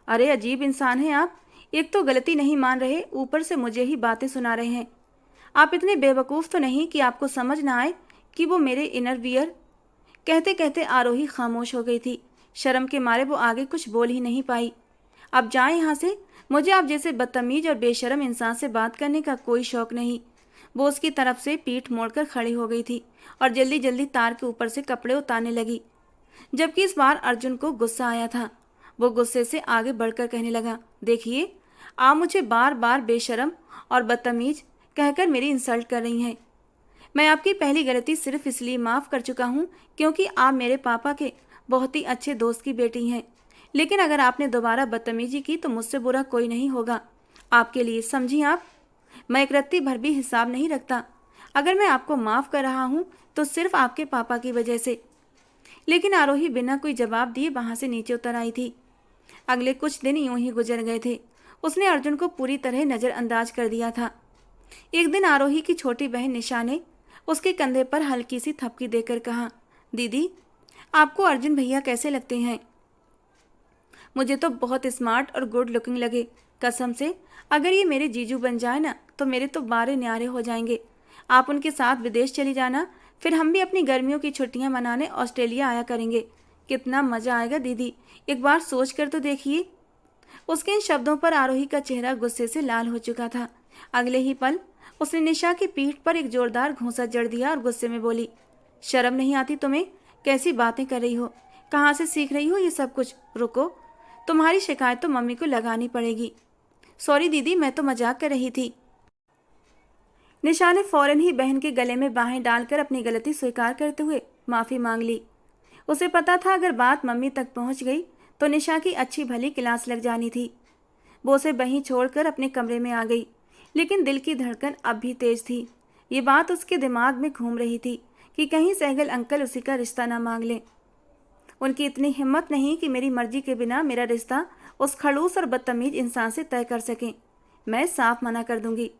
अरे अजीब इंसान हैं आप, एक तो गलती नहीं मान रहे, ऊपर से मुझे ही बातें सुना रहे हैं। आप इतने बेवकूफ़ तो नहीं कि आपको समझ ना आए कि वो मेरे इनर वियर। कहते कहते आरोही खामोश हो गई थी। शर्म के मारे वो आगे कुछ बोल ही नहीं पाई। अब जाएं यहाँ से, मुझे आप जैसे बदतमीज और बेशर्म इंसान से बात करने का कोई शौक नहीं। वो उसकी तरफ से पीठ मोड़कर खड़ी हो गई थी और जल्दी जल्दी तार के ऊपर से कपड़े उतारने लगी, जबकि इस बार अर्जुन को गुस्सा आया था। वो गुस्से से आगे बढ़कर कहने लगा, देखिए आप मुझे बार बार बेशर्म और बदतमीज कहकर मेरी इंसल्ट कर रही हैं। मैं आपकी पहली गलती सिर्फ इसलिए माफ़ कर चुका हूँ क्योंकि आप मेरे पापा के बहुत ही अच्छे दोस्त की बेटी हैं, लेकिन अगर आपने दोबारा बदतमीजी की तो मुझसे बुरा कोई नहीं होगा आपके लिए, समझी आप? मैं एक रत्ती भर भी हिसाब नहीं रखता। अगर मैं आपको माफ़ कर रहा हूँ तो सिर्फ आपके पापा की वजह से। लेकिन आरोही बिना कोई जवाब दिए वहाँ से नीचे उतर आई थी। अगले कुछ दिन यूं ही गुजर गए थे। उसने अर्जुन को पूरी तरह नज़रअंदाज कर दिया था। एक दिन आरोही की छोटी बहन निशा ने उसके कंधे पर हल्की सी थपकी देकर कहा, दीदी आपको अर्जुन भैया कैसे लगते हैं? मुझे तो बहुत स्मार्ट और गुड लुकिंग लगे। कसम से अगर ये मेरे जीजू बन जाए ना तो मेरे तो बारे न्यारे हो जाएंगे। आप उनके साथ विदेश चली जाना, फिर हम भी अपनी गर्मियों की छुट्टियां मनाने ऑस्ट्रेलिया आया करेंगे। कितना मज़ा आएगा दीदी, एक बार सोच कर तो देखिए। उसके इन शब्दों पर आरोही का चेहरा गुस्से से लाल हो चुका था। अगले ही पल उसने निशा की पीठ पर एक जोरदार घूंसा जड़ दिया और गुस्से में बोली, शर्म नहीं आती तुम्हें? कैसी बातें कर रही हो? कहाँ से सीख रही हो ये सब कुछ? रुको, तुम्हारी शिकायत तो मम्मी को लगानी पड़ेगी। सॉरी दीदी, मैं तो मजाक कर रही थी। निशा ने फौरन ही बहन के गले में बाहें डालकर अपनी गलती स्वीकार करते हुए माफी मांग ली। उसे पता था अगर बात मम्मी तक पहुंच गई तो निशा की अच्छी भली क्लास लग जानी थी। वो उसे वहीं छोड़कर अपने कमरे में आ गई, लेकिन दिल की धड़कन अब भी तेज थी। ये बात उसके दिमाग में घूम रही थी कि कहीं सहगल अंकल उसी का रिश्ता ना मांग लें। उनकी इतनी हिम्मत नहीं कि मेरी मर्जी के बिना मेरा रिश्ता उस खड़ूस और बदतमीज इंसान से तय कर सकें। मैं साफ मना कर दूंगी।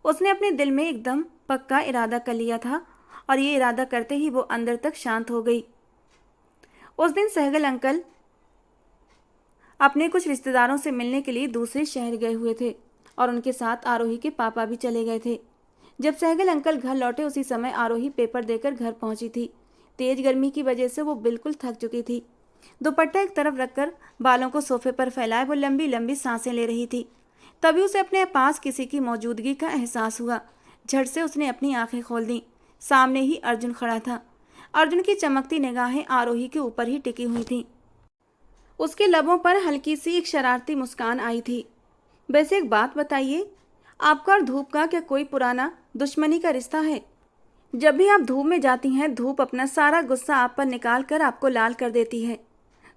उसने अपने दिल में एकदम पक्का इरादा कर लिया था और ये इरादा करते ही वो अंदर तक शांत हो गई। उस दिन सहगल अंकल अपने कुछ रिश्तेदारों से मिलने के लिए दूसरे शहर गए हुए थे और उनके साथ आरोही के पापा भी चले गए थे। जब सहगल अंकल घर लौटे उसी समय आरोही पेपर देकर घर पहुंची थी। तेज गर्मी की वजह से वो बिल्कुल थक चुकी थी। दुपट्टा एक तरफ रखकर बालों को सोफे पर फैलाए वो लंबी लंबी सांसें ले रही थी। तभी उसे अपने पास किसी की मौजूदगी का एहसास हुआ। झट से उसने अपनी आंखें खोल दी। सामने ही अर्जुन खड़ा था। अर्जुन की चमकती निगाहें आरोही के ऊपर ही टिकी हुई थीं। उसके लबों पर हल्की सी एक शरारती मुस्कान आई थी। वैसे एक बात बताइए, आपका और धूप का क्या कोई पुराना दुश्मनी का रिश्ता है? जब भी आप धूप में जाती हैं, धूप अपना सारा गुस्सा आप पर निकाल कर आपको लाल कर देती है।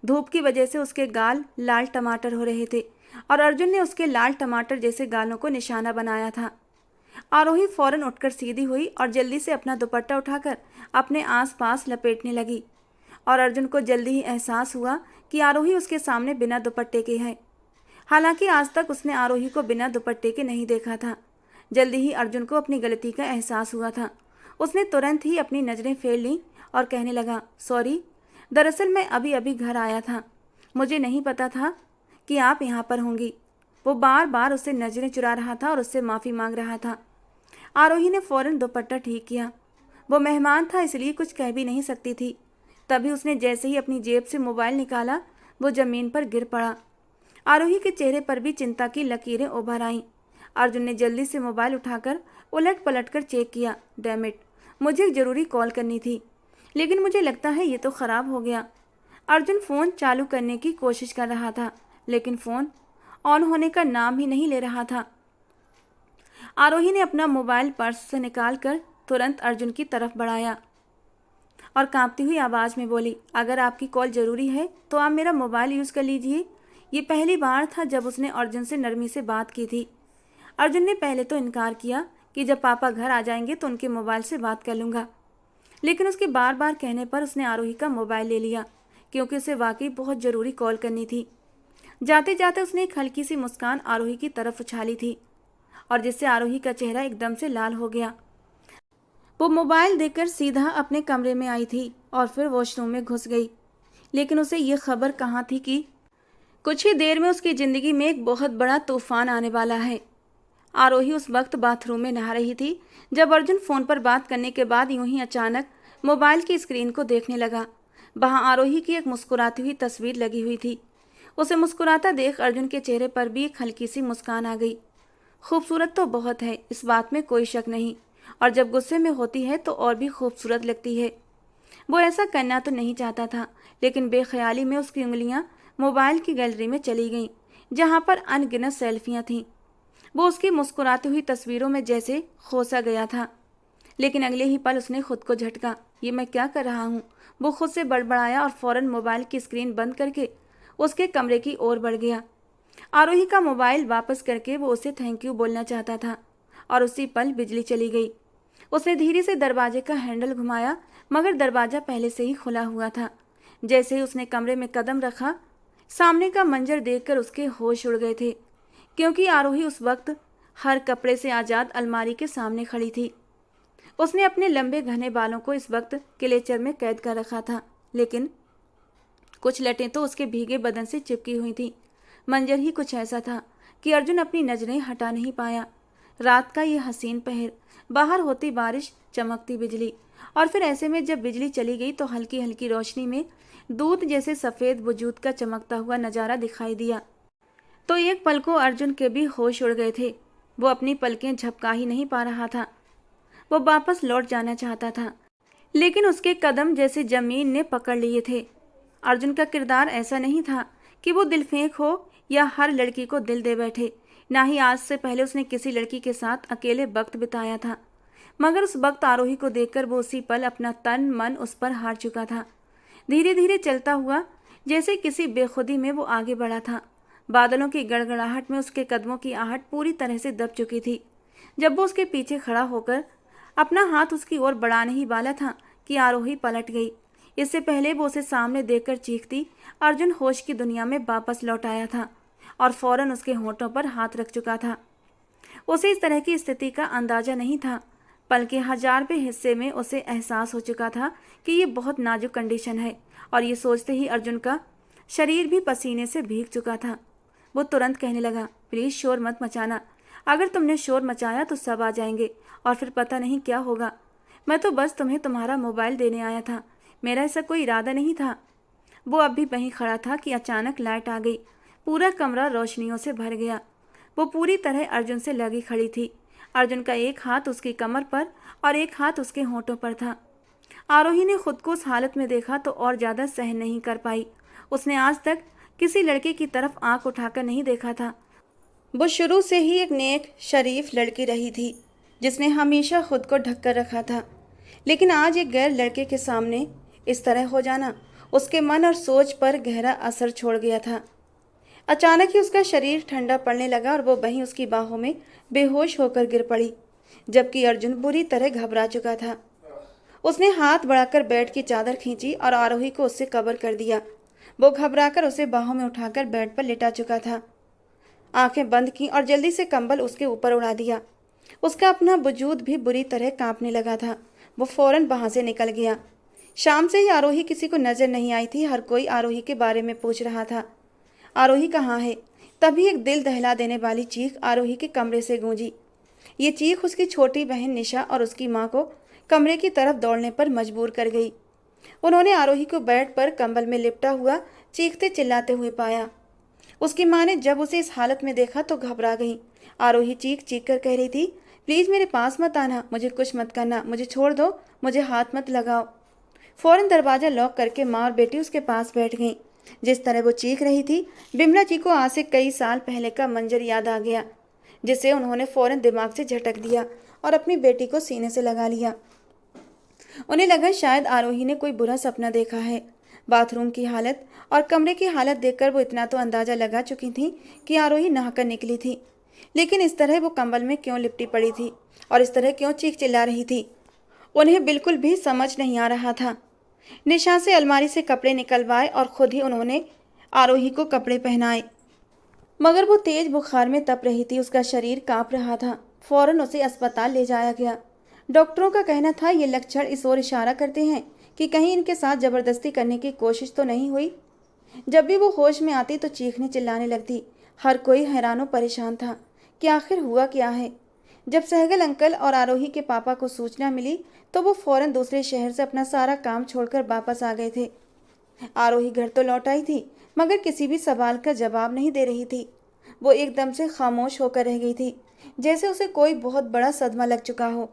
धूप की वजह से उसके गाल लाल टमाटर हो रहे थे और अर्जुन ने उसके लाल टमाटर जैसे गालों को निशाना बनाया था। आरोही फौरन उठकर सीधी हुई और जल्दी से अपना दुपट्टा उठाकर अपने आसपास लपेटने लगी और अर्जुन को जल्दी ही एहसास हुआ कि आरोही उसके सामने बिना दुपट्टे के है। हालांकि आज तक उसने आरोही को बिना दुपट्टे के नहीं देखा था। जल्दी ही अर्जुन को अपनी गलती का एहसास हुआ था। उसने तुरंत ही अपनी नज़रें फेर लीं और कहने लगा, सॉरी, दरअसल मैं अभी अभी घर आया था, मुझे नहीं पता था कि आप यहाँ पर होंगी। वो बार बार उससे नज़रें चुरा रहा था और उससे माफ़ी मांग रहा था। आरोही ने फौरन दुपट्टा ठीक किया। वो मेहमान था इसलिए कुछ कह भी नहीं सकती थी। तभी उसने जैसे ही अपनी जेब से मोबाइल निकाला वो ज़मीन पर गिर पड़ा। आरोही के चेहरे पर भी चिंता की लकीरें उभर आईं। अर्जुन ने जल्दी से मोबाइल उठाकर उलट पलट कर चेक किया। डैम इट, मुझे एक ज़रूरी कॉल करनी थी, लेकिन मुझे लगता है ये तो ख़राब हो गया। अर्जुन फ़ोन चालू करने की कोशिश कर रहा था, लेकिन फ़ोन ऑन होने का नाम ही नहीं ले रहा था। आरोही ने अपना मोबाइल पर्स से निकालकर तुरंत अर्जुन की तरफ बढ़ाया और कांपती हुई आवाज़ में बोली, अगर आपकी कॉल ज़रूरी है तो आप मेरा मोबाइल यूज़ कर लीजिए। ये पहली बार था जब उसने अर्जुन से नरमी से बात की थी। अर्जुन ने पहले तो इनकार किया कि जब पापा घर आ जाएंगे तो उनके मोबाइल से बात कर लूँगा, लेकिन उसके बार बार कहने पर उसने आरोही का मोबाइल ले लिया क्योंकि उसे वाकई बहुत ज़रूरी कॉल करनी थी। जाते जाते उसने एक हल्की सी मुस्कान आरोही की तरफ उछाली थी और जिससे आरोही का चेहरा एकदम से लाल हो गया। वो मोबाइल देकर सीधा अपने कमरे में आई थी और फिर वॉशरूम में घुस गई। लेकिन उसे ये खबर कहाँ थी कि कुछ ही देर में उसकी ज़िंदगी में एक बहुत बड़ा तूफान आने वाला है। आरोही उस वक्त बाथरूम में नहा रही थी जब अर्जुन फ़ोन पर बात करने के बाद यूं ही अचानक मोबाइल की स्क्रीन को देखने लगा। वहाँ आरोही की एक मुस्कुराती हुई तस्वीर लगी हुई थी। उसे मुस्कुराता देख अर्जुन के चेहरे पर भी एक हल्की सी मुस्कान आ गई। खूबसूरत तो बहुत है, इस बात में कोई शक नहीं, और जब गुस्से में होती है तो और भी खूबसूरत लगती है। वो ऐसा करना तो नहीं चाहता था, लेकिन बेख्याली में उसकी उंगलियां मोबाइल की गैलरी में चली गईं, जहां पर अनगिनत सेल्फियां थीं। वो उसकी मुस्कुराती हुई तस्वीरों में जैसे खोसा गया था, लेकिन अगले ही पल उसने खुद को झटका। ये मैं क्या कर रहा हूँ? वो खुद से बड़बड़ाया और फौरन मोबाइल की स्क्रीन बंद करके उसके कमरे की ओर बढ़ गया। आरोही का मोबाइल वापस करके वो उसे थैंक यू बोलना चाहता था और उसी पल बिजली चली गई। उसने धीरे से दरवाजे का हैंडल घुमाया, मगर दरवाज़ा पहले से ही खुला हुआ था। जैसे ही उसने कमरे में कदम रखा, सामने का मंजर देखकर उसके होश उड़ गए थे, क्योंकि आरोही उस वक्त हर कपड़े से आज़ाद अलमारी के सामने खड़ी थी। उसने अपने लंबे घने बालों को इस वक्त क्लेचर में कैद कर रखा था, लेकिन कुछ लटें तो उसके भीगे बदन से चिपकी हुई थीं। मंजर ही कुछ ऐसा था कि अर्जुन अपनी नज़रें हटा नहीं पाया। रात का ये हसीन पहर, बाहर होती बारिश, चमकती बिजली, और फिर ऐसे में जब बिजली चली गई तो हल्की हल्की रोशनी में दूध जैसे सफ़ेद वजूद का चमकता हुआ नज़ारा दिखाई दिया। तो एक पल को अर्जुन के भी होश उड़ गए थे। वो अपनी पलकें झपका ही नहीं पा रहा था। वो वापस लौट जाना चाहता था, लेकिन उसके कदम जैसे जमीन ने पकड़ लिए थे। अर्जुन का किरदार ऐसा नहीं था कि वो दिलफेंक हो या हर लड़की को दिल दे बैठे। ना ही आज से पहले उसने किसी लड़की के साथ अकेले वक्त बिताया था। मगर उस वक्त आरोही को देखकर वो उसी पल अपना तन मन उस पर हार चुका था। धीरे धीरे चलता हुआ जैसे किसी बेखुदी में वो आगे बढ़ा था। बादलों की गड़गड़ाहट में उसके कदमों की आहट पूरी तरह से दब चुकी थी। जब वो उसके पीछे खड़ा होकर अपना हाथ उसकी ओर बढ़ाने ही वाला था कि आरोही पलट गई। इससे पहले वो उसे सामने देखकर चीखती, अर्जुन होश की दुनिया में वापस लौट आया था और फौरन उसके होंठों पर हाथ रख चुका था। उसे इस तरह की स्थिति का अंदाजा नहीं था। पल के 1000वें हिस्से में उसे एहसास हो चुका था कि ये बहुत नाजुक कंडीशन है, और ये सोचते ही अर्जुन का शरीर भी पसीने से भीग चुका था। वो तुरंत कहने लगा, प्लीज शोर मत मचाना। अगर तुमने शोर मचाया तो सब आ जाएंगे और फिर पता नहीं क्या होगा। मैं तो बस तुम्हें तुम्हारा मोबाइल देने आया था, मेरा ऐसा कोई इरादा नहीं था। वो अब भी वहीं खड़ा था कि अचानक लाइट आ गई। पूरा कमरा रोशनियों से भर गया। वो पूरी तरह अर्जुन से लगी खड़ी थी। अर्जुन का एक हाथ उसकी कमर पर और एक हाथ उसके होंठों पर था। आरोही ने खुद को उस हालत में देखा तो और ज़्यादा सहन नहीं कर पाई। उसने आज तक किसी लड़के की तरफ आंख उठाकर नहीं देखा था। वो शुरू से ही एक नेक शरीफ लड़की रही थी जिसने हमेशा खुद को ढक कर रखा था, लेकिन आज एक गैर लड़के के सामने इस तरह हो जाना उसके मन और सोच पर गहरा असर छोड़ गया था। अचानक ही उसका शरीर ठंडा पड़ने लगा और वो वहीं उसकी बाहों में बेहोश होकर गिर पड़ी, जबकि अर्जुन बुरी तरह घबरा चुका था। उसने हाथ बढ़ाकर बेड की चादर खींची और आरोही को उससे कवर कर दिया। वो घबराकर उसे बाहों में उठाकर बेड पर लिटा चुका था। आंखें बंद की और जल्दी से कंबल उसके ऊपर उड़ा दिया। उसका अपना वजूद भी बुरी तरह कांपने लगा था। वो फौरन वहां से निकल गया। शाम से ही आरोही किसी को नजर नहीं आई थी। हर कोई आरोही के बारे में पूछ रहा था, आरोही कहाँ है। तभी एक दिल दहला देने वाली चीख आरोही के कमरे से गूंजी। ये चीख उसकी छोटी बहन निशा और उसकी माँ को कमरे की तरफ दौड़ने पर मजबूर कर गई। उन्होंने आरोही को बेड पर कंबल में लिपटा हुआ चीखते चिल्लाते हुए पाया। उसकी माँ ने जब उसे इस हालत में देखा तो घबरा गई। आरोही चीख चीख कर कह रही थी, प्लीज़ मेरे पास मत आना, मुझे कुछ मत करना, मुझे छोड़ दो, मुझे हाथ मत लगाओ। फौरन दरवाज़ा लॉक करके माँ और बेटी उसके पास बैठ गईं। जिस तरह वो चीख रही थी, बिमला जी को आज से कई साल पहले का मंजर याद आ गया, जिसे उन्होंने फौरन दिमाग से झटक दिया और अपनी बेटी को सीने से लगा लिया। उन्हें लगा शायद आरोही ने कोई बुरा सपना देखा है। बाथरूम की हालत और कमरे की हालत देखकर वो इतना तो अंदाजा लगा चुकी थी कि आरोही नहाकर निकली थी, लेकिन इस तरह वो कंबल में क्यों लिपटी पड़ी थी और इस तरह क्यों चीख चिल्ला रही थी, उन्हें बिल्कुल भी समझ नहीं आ रहा था। निशा से अलमारी से कपड़े निकलवाए और खुद ही उन्होंने आरोही को कपड़े पहनाए, मगर वो तेज बुखार में तप रही थी, उसका शरीर कांप रहा था। फौरन उसे अस्पताल ले जाया गया। डॉक्टरों का कहना था ये लक्षण इस ओर इशारा करते हैं कि कहीं इनके साथ जबरदस्ती करने की कोशिश तो नहीं हुई। जब भी वो होश में आती तो चीखने चिल्लाने लगती। हर कोई हैरान परेशान था कि आखिर हुआ क्या है। जब सहगल अंकल और आरोही के पापा को सूचना मिली तो वो फौरन दूसरे शहर से अपना सारा काम छोड़कर वापस आ गए थे। आरोही घर तो लौट आई थी, मगर किसी भी सवाल का जवाब नहीं दे रही थी। वो एकदम से खामोश होकर रह गई थी, जैसे उसे कोई बहुत बड़ा सदमा लग चुका हो।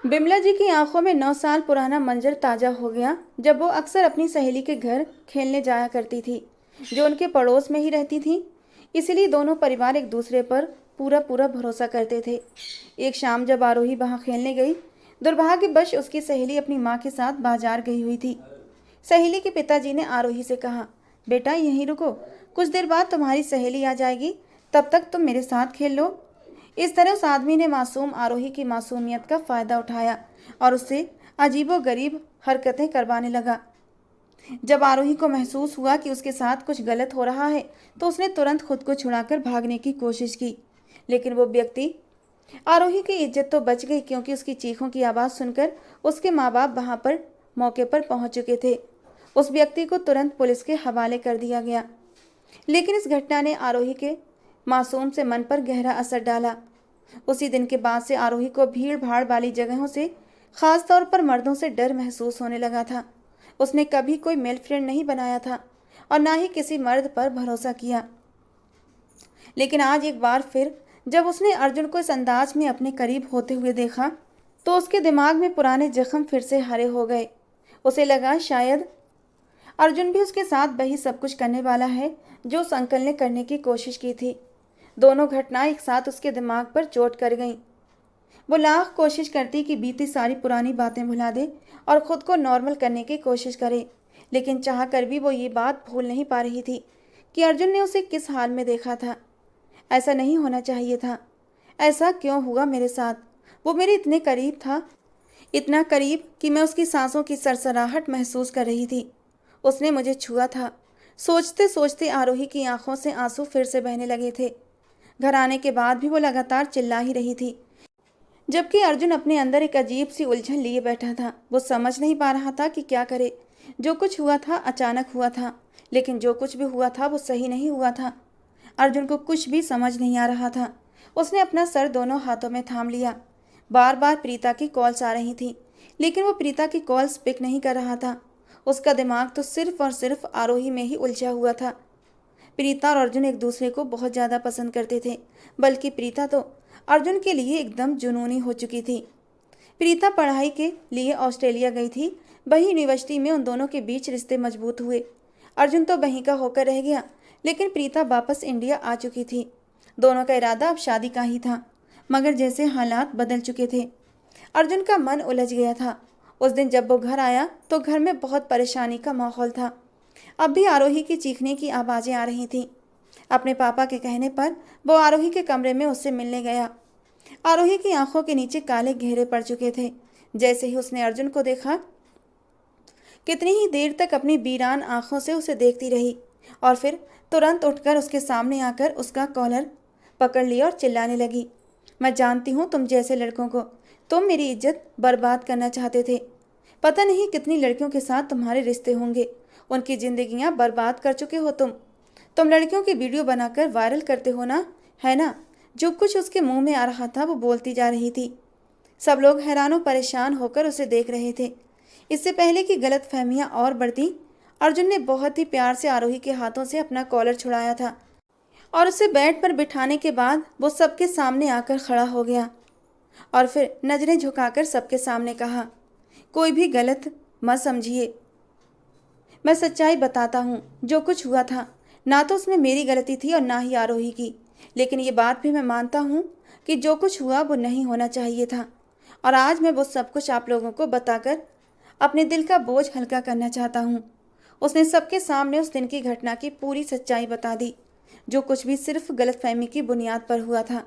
बिमला जी की आंखों में 9 साल पुराना मंजर ताज़ा हो गया, जब वो अक्सर अपनी सहेली के घर खेलने जाया करती थी, जो उनके पड़ोस में ही रहती थी। इसलिए दोनों परिवार एक दूसरे पर पूरा पूरा भरोसा करते थे। एक शाम जब आरोही वहाँ खेलने गई, दुर्भाग्यवश उसकी सहेली अपनी माँ के साथ बाजार गई हुई थी। सहेली के पिताजी ने आरोही से कहा, बेटा यहीं रुको, कुछ देर बाद तुम्हारी सहेली आ जाएगी, तब तक तुम मेरे साथ खेल लो। इस तरह उस आदमी ने मासूम आरोही की मासूमियत का फ़ायदा उठाया और उससे अजीबोगरीब हरकतें करवाने लगा। जब आरोही को महसूस हुआ कि उसके साथ कुछ गलत हो रहा है तो उसने तुरंत खुद को छुड़ाकर भागने की कोशिश की, लेकिन वो व्यक्ति, आरोही की इज्जत तो बच गई क्योंकि उसकी चीखों की आवाज़ सुनकर उसके माँ बाप वहाँ पर मौके पर पहुँच चुके थे। उस व्यक्ति को तुरंत पुलिस के हवाले कर दिया गया। लेकिन इस घटना ने आरोही के मासूम से मन पर गहरा असर डाला। उसी दिन के बाद से आरोही को भीड़ भाड़ वाली जगहों से, खास तौर पर मर्दों से डर महसूस होने लगा था। उसने कभी कोई मेल फ्रेंड नहीं बनाया था और ना ही किसी मर्द पर भरोसा किया। लेकिन आज एक बार फिर जब उसने अर्जुन को इस अंदाज में अपने करीब होते हुए देखा तो उसके दिमाग में पुराने जख्म फिर से हरे हो गए। उसे लगा शायद अर्जुन भी उसके साथ वही सब कुछ करने वाला है जो उस अंकल ने करने की कोशिश की थी। दोनों घटनाएं एक साथ उसके दिमाग पर चोट कर गईं। वो लाख कोशिश करती कि बीती सारी पुरानी बातें भुला दे और खुद को नॉर्मल करने की कोशिश करे, लेकिन चाह कर भी वो ये बात भूल नहीं पा रही थी कि अर्जुन ने उसे किस हाल में देखा था। ऐसा नहीं होना चाहिए था। ऐसा क्यों हुआ मेरे साथ? वो मेरे इतने करीब था, इतना करीब कि मैं उसकी सांसों की सरसराहट महसूस कर रही थी। उसने मुझे छुआ था। सोचते सोचते आरोही की आंखों से आंसू फिर से बहने लगे थे। घर आने के बाद भी वो लगातार चिल्ला ही रही थी, जबकि अर्जुन अपने अंदर एक अजीब सी उलझन लिए बैठा था। वो समझ नहीं पा रहा था कि क्या करे। जो कुछ हुआ था अचानक हुआ था, लेकिन जो कुछ भी हुआ था वो सही नहीं हुआ था। अर्जुन को कुछ भी समझ नहीं आ रहा था। उसने अपना सर दोनों हाथों में थाम लिया। बार बार प्रीता की कॉल्स आ रही थी, लेकिन वो प्रीता की कॉल्स पिक नहीं कर रहा था। उसका दिमाग तो सिर्फ और सिर्फ आरोही में ही उलझा हुआ था। प्रीता और अर्जुन एक दूसरे को बहुत ज़्यादा पसंद करते थे, बल्कि प्रीता तो अर्जुन के लिए एकदम जुनूनी हो चुकी थी। प्रीता पढ़ाई के लिए ऑस्ट्रेलिया गई थी। वही यूनिवर्सिटी में उन दोनों के बीच रिश्ते मजबूत हुए। अर्जुन तो वहीं का होकर रह गया, लेकिन प्रीता वापस इंडिया आ चुकी थी। दोनों का इरादा अब शादी का ही था, मगर जैसे हालात बदल चुके थे, अर्जुन का मन उलझ गया था। उस दिन जब वो घर आया तो घर में बहुत परेशानी का माहौल था। अब भी आरोही की चीखने की आवाज़ें आ रही थीं। अपने पापा के कहने पर वो आरोही के कमरे में उससे मिलने गया। आरोही की आंखों के नीचे काले घेरे पड़ चुके थे। जैसे ही उसने अर्जुन को देखा, कितनी ही देर तक अपनी वीरान आंखों से उसे देखती रही और फिर तुरंत उठकर उसके सामने आकर उसका कॉलर पकड़ लिया और चिल्लाने लगी, मैं जानती हूँ तुम जैसे लड़कों को, तुम मेरी इज्जत बर्बाद करना चाहते थे। पता नहीं कितनी लड़कियों के साथ तुम्हारे रिश्ते होंगे, उनकी जिंदगियां बर्बाद कर चुके हो तुम लड़कियों की वीडियो बनाकर वायरल करते हो ना, है ना? जो कुछ उसके मुंह में आ रहा था वो बोलती जा रही थी। सब लोग हैरानों परेशान होकर उसे देख रहे थे। इससे पहले कि गलतफहमियां और बढ़ती, अर्जुन ने बहुत ही प्यार से आरोही के हाथों से अपना कॉलर छुड़ाया था और उसे बेड पर बिठाने के बाद वो सबके सामने आकर खड़ा हो गया और फिर नजरें झुकाकर सबके सामने कहा, कोई भी गलत मत समझिए, मैं सच्चाई बताता हूँ। जो कुछ हुआ था ना तो उसमें मेरी गलती थी और ना ही आरोही की, लेकिन ये बात भी मैं मानता हूँ कि जो कुछ हुआ वो नहीं होना चाहिए था, और आज मैं वो सब कुछ आप लोगों को बताकर अपने दिल का बोझ हल्का करना चाहता हूँ। उसने सबके सामने उस दिन की घटना की पूरी सच्चाई बता दी। जो कुछ भी सिर्फ गलतफहमी की बुनियाद पर हुआ था।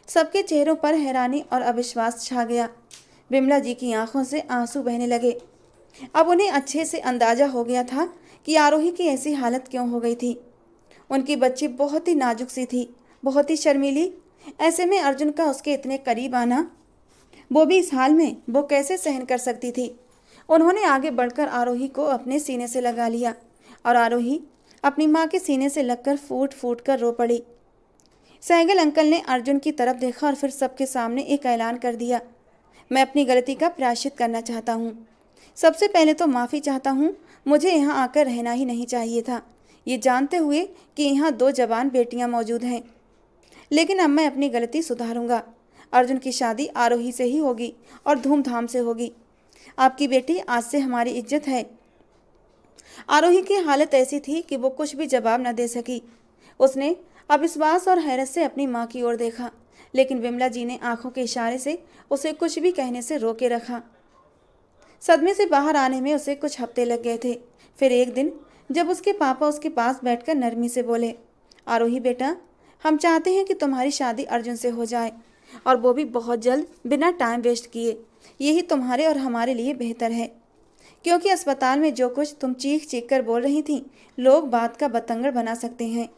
सबके चेहरों पर हैरानी और अविश्वास छा गया। विमला जी की आंखों से आंसू बहने लगे। अब उन्हें अच्छे से अंदाजा हो गया था कि आरोही की ऐसी हालत क्यों हो गई थी। उनकी बच्ची बहुत ही नाजुक सी थी, बहुत ही शर्मीली। ऐसे में अर्जुन का उसके इतने करीब आना, वो भी इस हाल में, वो कैसे सहन कर सकती थी। उन्होंने आगे बढ़कर आरोही को अपने सीने से लगा लिया और आरोही अपनी माँ के सीने से लगकर फूट फूट कर रो पड़ी। सहगल अंकल ने अर्जुन की तरफ देखा और फिर सबके सामने एक ऐलान कर दिया, मैं अपनी गलती का प्रायश्चित करना चाहता हूँ। सबसे पहले तो माफ़ी चाहता हूँ, मुझे यहाँ आकर रहना ही नहीं चाहिए था, ये जानते हुए कि यहाँ 2 जवान बेटियाँ मौजूद हैं। लेकिन अब मैं अपनी गलती सुधारूंगा। अर्जुन की शादी आरोही से ही होगी और धूमधाम से होगी। आपकी बेटी आज से हमारी इज्जत है। आरोही की हालत ऐसी थी कि वो कुछ भी जवाब न दे सकी। उसने अविश्वास और हैरत से अपनी माँ की ओर देखा, लेकिन विमला जी ने आंखों के इशारे से उसे कुछ भी कहने से रोके रखा। सदमे से बाहर आने में उसे कुछ हफ्ते लग गए थे। फिर एक दिन जब उसके पापा उसके पास बैठकर नरमी से बोले, आरोही बेटा, हम चाहते हैं कि तुम्हारी शादी अर्जुन से हो जाए, और वो भी बहुत जल्द, बिना टाइम वेस्ट किए। यही तुम्हारे और हमारे लिए बेहतर है, क्योंकि अस्पताल में जो कुछ तुम चीख चीख कर बोल रही थी, लोग बात का बतंगड़ बना सकते हैं।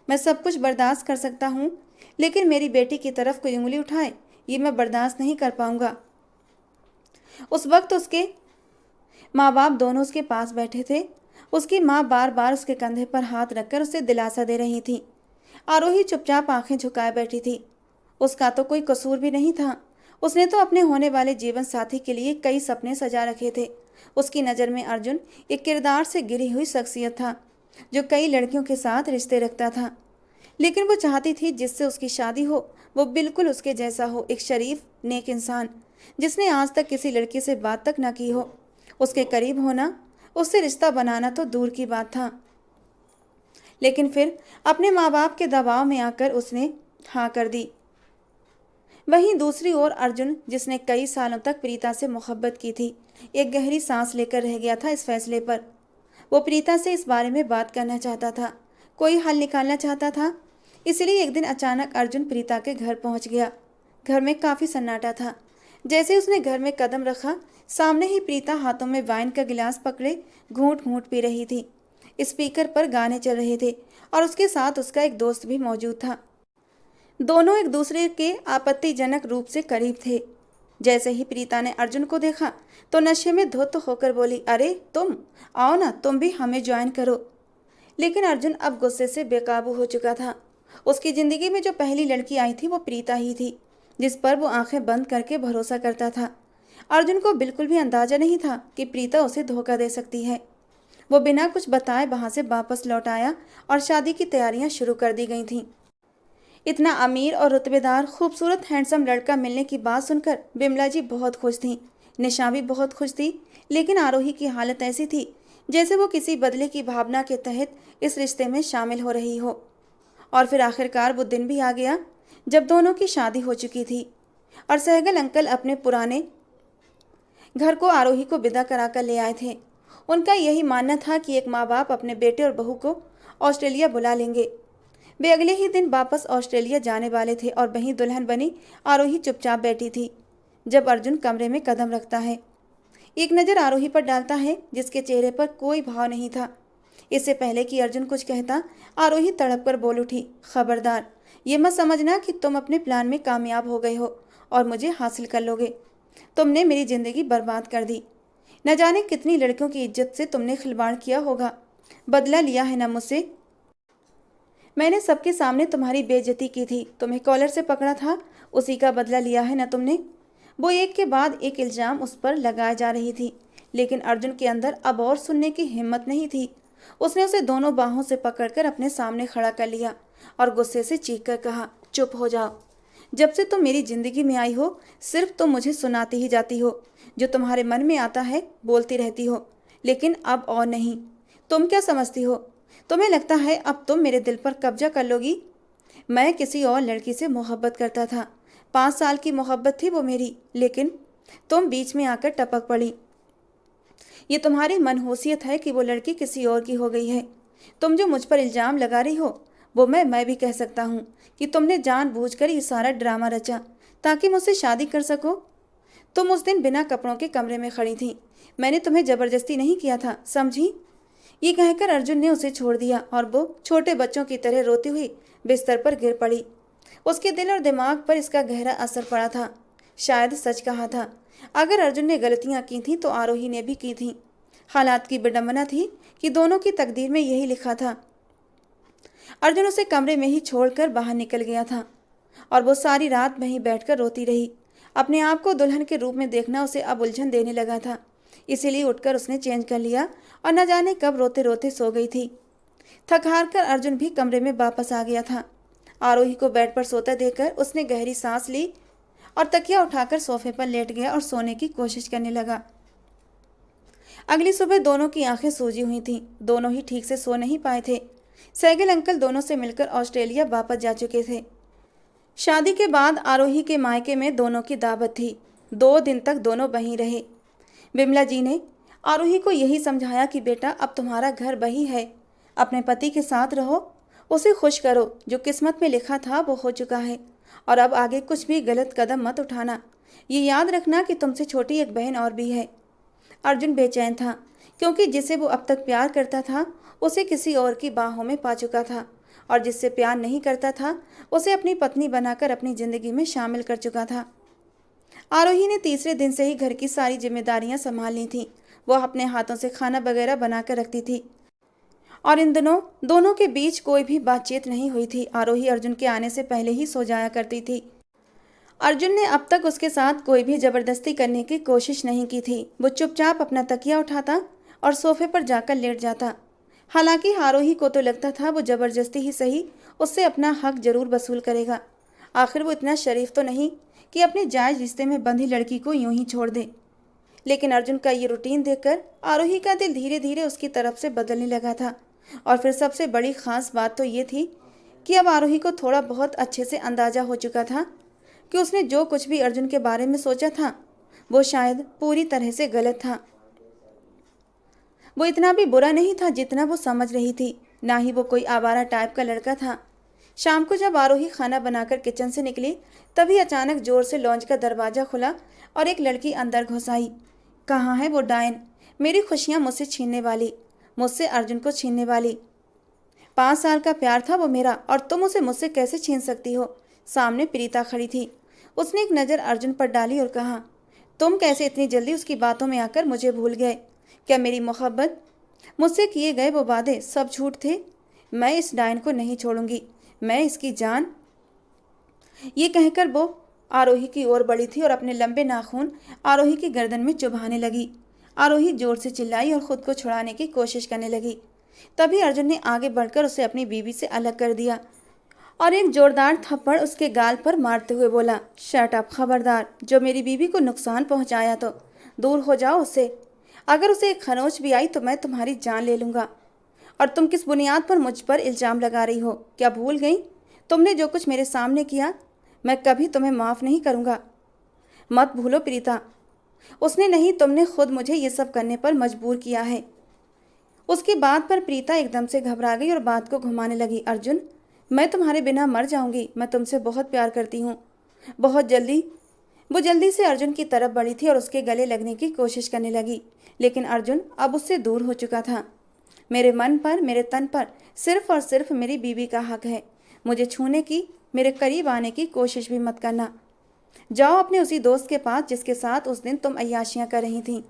मैं सब कुछ बर्दाश्त कर सकता हूँ, लेकिन मेरी बेटी की तरफ कोई उंगली उठाए, ये मैं बर्दाश्त नहीं कर पाऊंगा। उस वक्त उसके माँ बाप दोनों उसके पास बैठे थे। उसकी माँ बार बार उसके कंधे पर हाथ रखकर उसे दिलासा दे रही थी। आरोही चुपचाप आंखें झुकाए बैठी थी। उसका तो कोई कसूर भी नहीं था। उसने तो अपने होने वाले जीवन साथी के लिए कई सपने सजा रखे थे। उसकी नज़र में अर्जुन एक किरदार से गिरी हुई शख्सियत था, जो कई लड़कियों के साथ रिश्ते रखता था, लेकिन वो चाहती थी जिससे उसकी शादी हो वो बिल्कुल उसके जैसा हो, एक शरीफ नेक इंसान जिसने आज तक किसी लड़की से बात तक ना की हो। उसके करीब होना, उससे रिश्ता बनाना तो दूर की बात था। लेकिन फिर अपने माँ बाप के दबाव में आकर उसने हाँ कर दी। वहीं दूसरी ओर अर्जुन, जिसने कई सालों तक प्रीता से मोहब्बत की थी, एक गहरी सांस लेकर रह गया था इस फैसले पर। वो प्रीता से इस बारे में बात करना चाहता था, कोई हल निकालना चाहता था। इसलिए एक दिन अचानक अर्जुन प्रीता के घर पहुंच गया। घर में काफ़ी सन्नाटा था। जैसे उसने घर में कदम रखा, सामने ही प्रीता हाथों में वाइन का गिलास पकड़े घूंट घूंट पी रही थी। स्पीकर पर गाने चल रहे थे और उसके साथ उसका एक दोस्त भी मौजूद था। दोनों एक दूसरे के आपत्तिजनक रूप से करीब थे। जैसे ही प्रीता ने अर्जुन को देखा तो नशे में धुत होकर बोली, अरे तुम आओ ना, तुम भी हमें ज्वाइन करो। लेकिन अर्जुन अब गुस्से से बेकाबू हो चुका था। उसकी जिंदगी में जो पहली लड़की आई थी वो प्रीता ही थी, जिस पर वो आंखें बंद करके भरोसा करता था। अर्जुन को बिल्कुल भी अंदाजा नहीं था कि प्रीता उसे धोखा दे सकती है। वो बिना कुछ बताए वहां से वापस लौट आया और शादी की तैयारियां शुरू कर दी गई थीं। इतना अमीर और रुतबेदार खूबसूरत हैंडसम लड़का मिलने की बात सुनकर बिमला जी बहुत खुश थीं। निशा भी बहुत खुश थी। लेकिन आरोही की हालत ऐसी थी जैसे वो किसी बदले की भावना के तहत इस रिश्ते में शामिल हो रही हो। और फिर आखिरकार वो दिन भी आ गया जब दोनों की शादी हो चुकी थी और सहगल अंकल अपने पुराने घर को आरोही को विदा कराकर ले आए थे। उनका यही मानना था कि एक माँ बाप अपने बेटे और बहू को ऑस्ट्रेलिया बुला लेंगे। वे अगले ही दिन वापस ऑस्ट्रेलिया जाने वाले थे और वहीं दुल्हन बनी आरोही चुपचाप बैठी थी। जब अर्जुन कमरे में कदम रखता है, एक नज़र आरोही पर डालता है जिसके चेहरे पर कोई भाव नहीं था। इससे पहले कि अर्जुन कुछ कहता, आरोही तड़प कर बोल उठी, खबरदार, ये मत समझना कि तुम अपने प्लान में कामयाब हो गए हो और मुझे हासिल कर लोगे। तुमने मेरी जिंदगी बर्बाद कर दी। न जाने कितनी लड़कियों की इज्जत से तुमने खिलवाड़ किया होगा। बदला लिया है ना मुझसे। मैंने सबके सामने तुम्हारी बेइज्जती की थी, तुम्हें कॉलर से पकड़ा था, उसी का बदला लिया है ना तुमने। वो एक के बाद एक इल्ज़ाम उस पर लगाए जा रही थी, लेकिन अर्जुन के अंदर अब और सुनने की हिम्मत नहीं थी। उसने उसे दोनों बाहों से पकड़कर अपने सामने खड़ा कर लिया और गुस्से से चीख कर कहा, चुप हो जाओ। जब से तुम मेरी जिंदगी में आई हो सिर्फ तुम मुझे सुनाती ही जाती हो। जो तुम्हारे मन में आता है बोलती रहती हो, लेकिन अब और नहीं। तुम क्या समझती हो? तुम्हें लगता है अब तुम मेरे दिल पर कब्जा कर लोगी? मैं किसी और लड़की से मोहब्बत करता था। 5 साल की मोहब्बत थी वो मेरी, लेकिन तुम बीच में आकर टपक पड़ी। ये तुम्हारी मनहूसियत है कि वो लड़की किसी और की हो गई है। तुम जो मुझ पर इल्ज़ाम लगा रही हो वो मैं भी कह सकता हूँ कि तुमने जानबूझकर ये सारा ड्रामा रचा ताकि मुझसे शादी कर सको। तुम उस दिन बिना कपड़ों के कमरे में खड़ी थी। मैंने तुम्हें ज़बरदस्ती नहीं किया था, समझी? ये कहकर अर्जुन ने उसे छोड़ दिया और वो छोटे बच्चों की तरह रोती हुई बिस्तर पर गिर पड़ी। उसके दिल और दिमाग पर इसका गहरा असर पड़ा था। शायद सच कहा था, अगर अर्जुन ने गलतियां की थी तो आरोही ने भी की थी। हालात की विडंबना थी कि दोनों की तकदीर में यही लिखा था। अर्जुन उसे कमरे में ही छोड़कर बाहर निकल गया था और वो सारी रात वहीं बैठकर रोती रही। अपने आप को दुल्हन के रूप में देखना उसे अब उलझन देने लगा था। इसीलिए उठकर उसने चेंज कर लिया और न जाने कब रोते रोते सो गई थी। थक हार कर अर्जुन भी कमरे में वापस आ गया था। आरोही को बेड पर सोता देखकर उसने गहरी सांस ली और तकिया उठाकर सोफे पर लेट गया और सोने की कोशिश करने लगा। अगली सुबह दोनों की आंखें सूजी हुई थीं। दोनों ही ठीक से सो नहीं पाए थे। सहगल अंकल दोनों से मिलकर ऑस्ट्रेलिया वापस जा चुके थे। शादी के बाद आरोही के मायके में दोनों की दावत थी। 2 दिन तक दोनों वहीं रहे। बिमला जी ने आरोही को यही समझाया कि बेटा अब तुम्हारा घर वही है, अपने पति के साथ रहो, उसे खुश करो। जो किस्मत में लिखा था वो हो चुका है और अब आगे कुछ भी गलत कदम मत उठाना। ये याद रखना कि तुमसे छोटी एक बहन और भी है। अर्जुन बेचैन था क्योंकि जिसे वो अब तक प्यार करता था उसे किसी और की बाहों में पा चुका था और जिससे प्यार नहीं करता था उसे अपनी पत्नी बनाकर अपनी जिंदगी में शामिल कर चुका था। आरोही ने तीसरे दिन से ही घर की सारी जिम्मेदारियां संभालनी थी। वह अपने हाथों से खाना वगैरह बनाकर रखती थी और इन दिनों दोनों के बीच कोई भी बातचीत नहीं हुई थी। आरोही अर्जुन के आने से पहले ही सो जाया करती थी। अर्जुन ने अब तक उसके साथ कोई भी जबरदस्ती करने की कोशिश नहीं की थी। वो चुपचाप अपना तकिया उठाता और सोफे पर जाकर लेट जाता। हालांकि आरोही को तो लगता था वो जबरदस्ती ही सही उससे अपना हक जरूर वसूल करेगा। आखिर वो इतना शरीफ तो नहीं कि अपने जायज रिश्ते में बंधी लड़की को यूं ही छोड़ दे। लेकिन अर्जुन का ये रूटीन देखकर आरोही का दिल धीरे धीरे उसकी तरफ से बदलने लगा था। और फिर सबसे बड़ी खास बात तो ये थी कि अब आरोही को थोड़ा बहुत अच्छे से अंदाजा हो चुका था कि उसने जो कुछ भी अर्जुन के बारे में सोचा था वो शायद पूरी तरह से गलत था। वो इतना भी बुरा नहीं था जितना वो समझ रही थी, ना ही वो कोई आवारा टाइप का लड़का था। शाम को जब आरोही खाना बनाकर किचन से निकली तभी अचानक जोर से लॉन्च का दरवाजा खुला और एक लड़की अंदर घुस आई। कहाँ है वो डायन, मेरी खुशियाँ मुझसे छीनने वाली, मुझसे अर्जुन को छीनने वाली। 5 साल का प्यार था वो मेरा और तुम उसे मुझसे कैसे छीन सकती हो। सामने प्रीता खड़ी थी। उसने एक नज़र अर्जुन पर डाली और कहा, तुम कैसे इतनी जल्दी उसकी बातों में आकर मुझे भूल गए। क्या मेरी मोहब्बत, मुझसे किए गए वो वादे सब झूठ थे। मैं इस डायन को नहीं छोड़ूंगी, मैं इसकी जान। ये कहकर वो आरोही की ओर बढ़ी थी और अपने लंबे नाखून आरोही की गर्दन में चुभाने लगी। आरोही जोर से चिल्लाई और खुद को छुड़ाने की कोशिश करने लगी। तभी अर्जुन ने आगे बढ़कर उसे अपनी बीवी से अलग कर दिया और एक जोरदार थप्पड़ उसके गाल पर मारते हुए बोला, शट अप, खबरदार, जो मेरी बीवी को नुकसान पहुंचाया तो दूर हो जाओ उससे। अगर उसे एक खरोंच भी आई तो मैं तुम्हारी जान ले लूँगा। और तुम किस बुनियाद पर मुझ पर इल्ज़ाम लगा रही हो? क्या भूल गई तुमने जो कुछ मेरे सामने किया? मैं कभी तुम्हें माफ़ नहीं करूँगा। मत भूलो प्रीता, उसने नहीं, तुमने खुद मुझे ये सब करने पर मजबूर किया है। उसकी बात पर प्रीता एकदम से घबरा गई और बात को घुमाने लगी। अर्जुन, मैं तुम्हारे बिना मर जाऊंगी, मैं तुमसे बहुत प्यार करती हूँ। बहुत जल्दी वो जल्दी से अर्जुन की तरफ बढ़ी थी और उसके गले लगने की कोशिश करने लगी, लेकिन अर्जुन अब उससे दूर हो चुका था। मेरे मन पर, मेरे तन पर सिर्फ और सिर्फ मेरी बीवी का हक है। मुझे छूने की, मेरे करीब आने की कोशिश भी मत करना। जाओ अपने उसी दोस्त के पास जिसके साथ उस दिन तुम अय्याशियाँ कर रही थीं।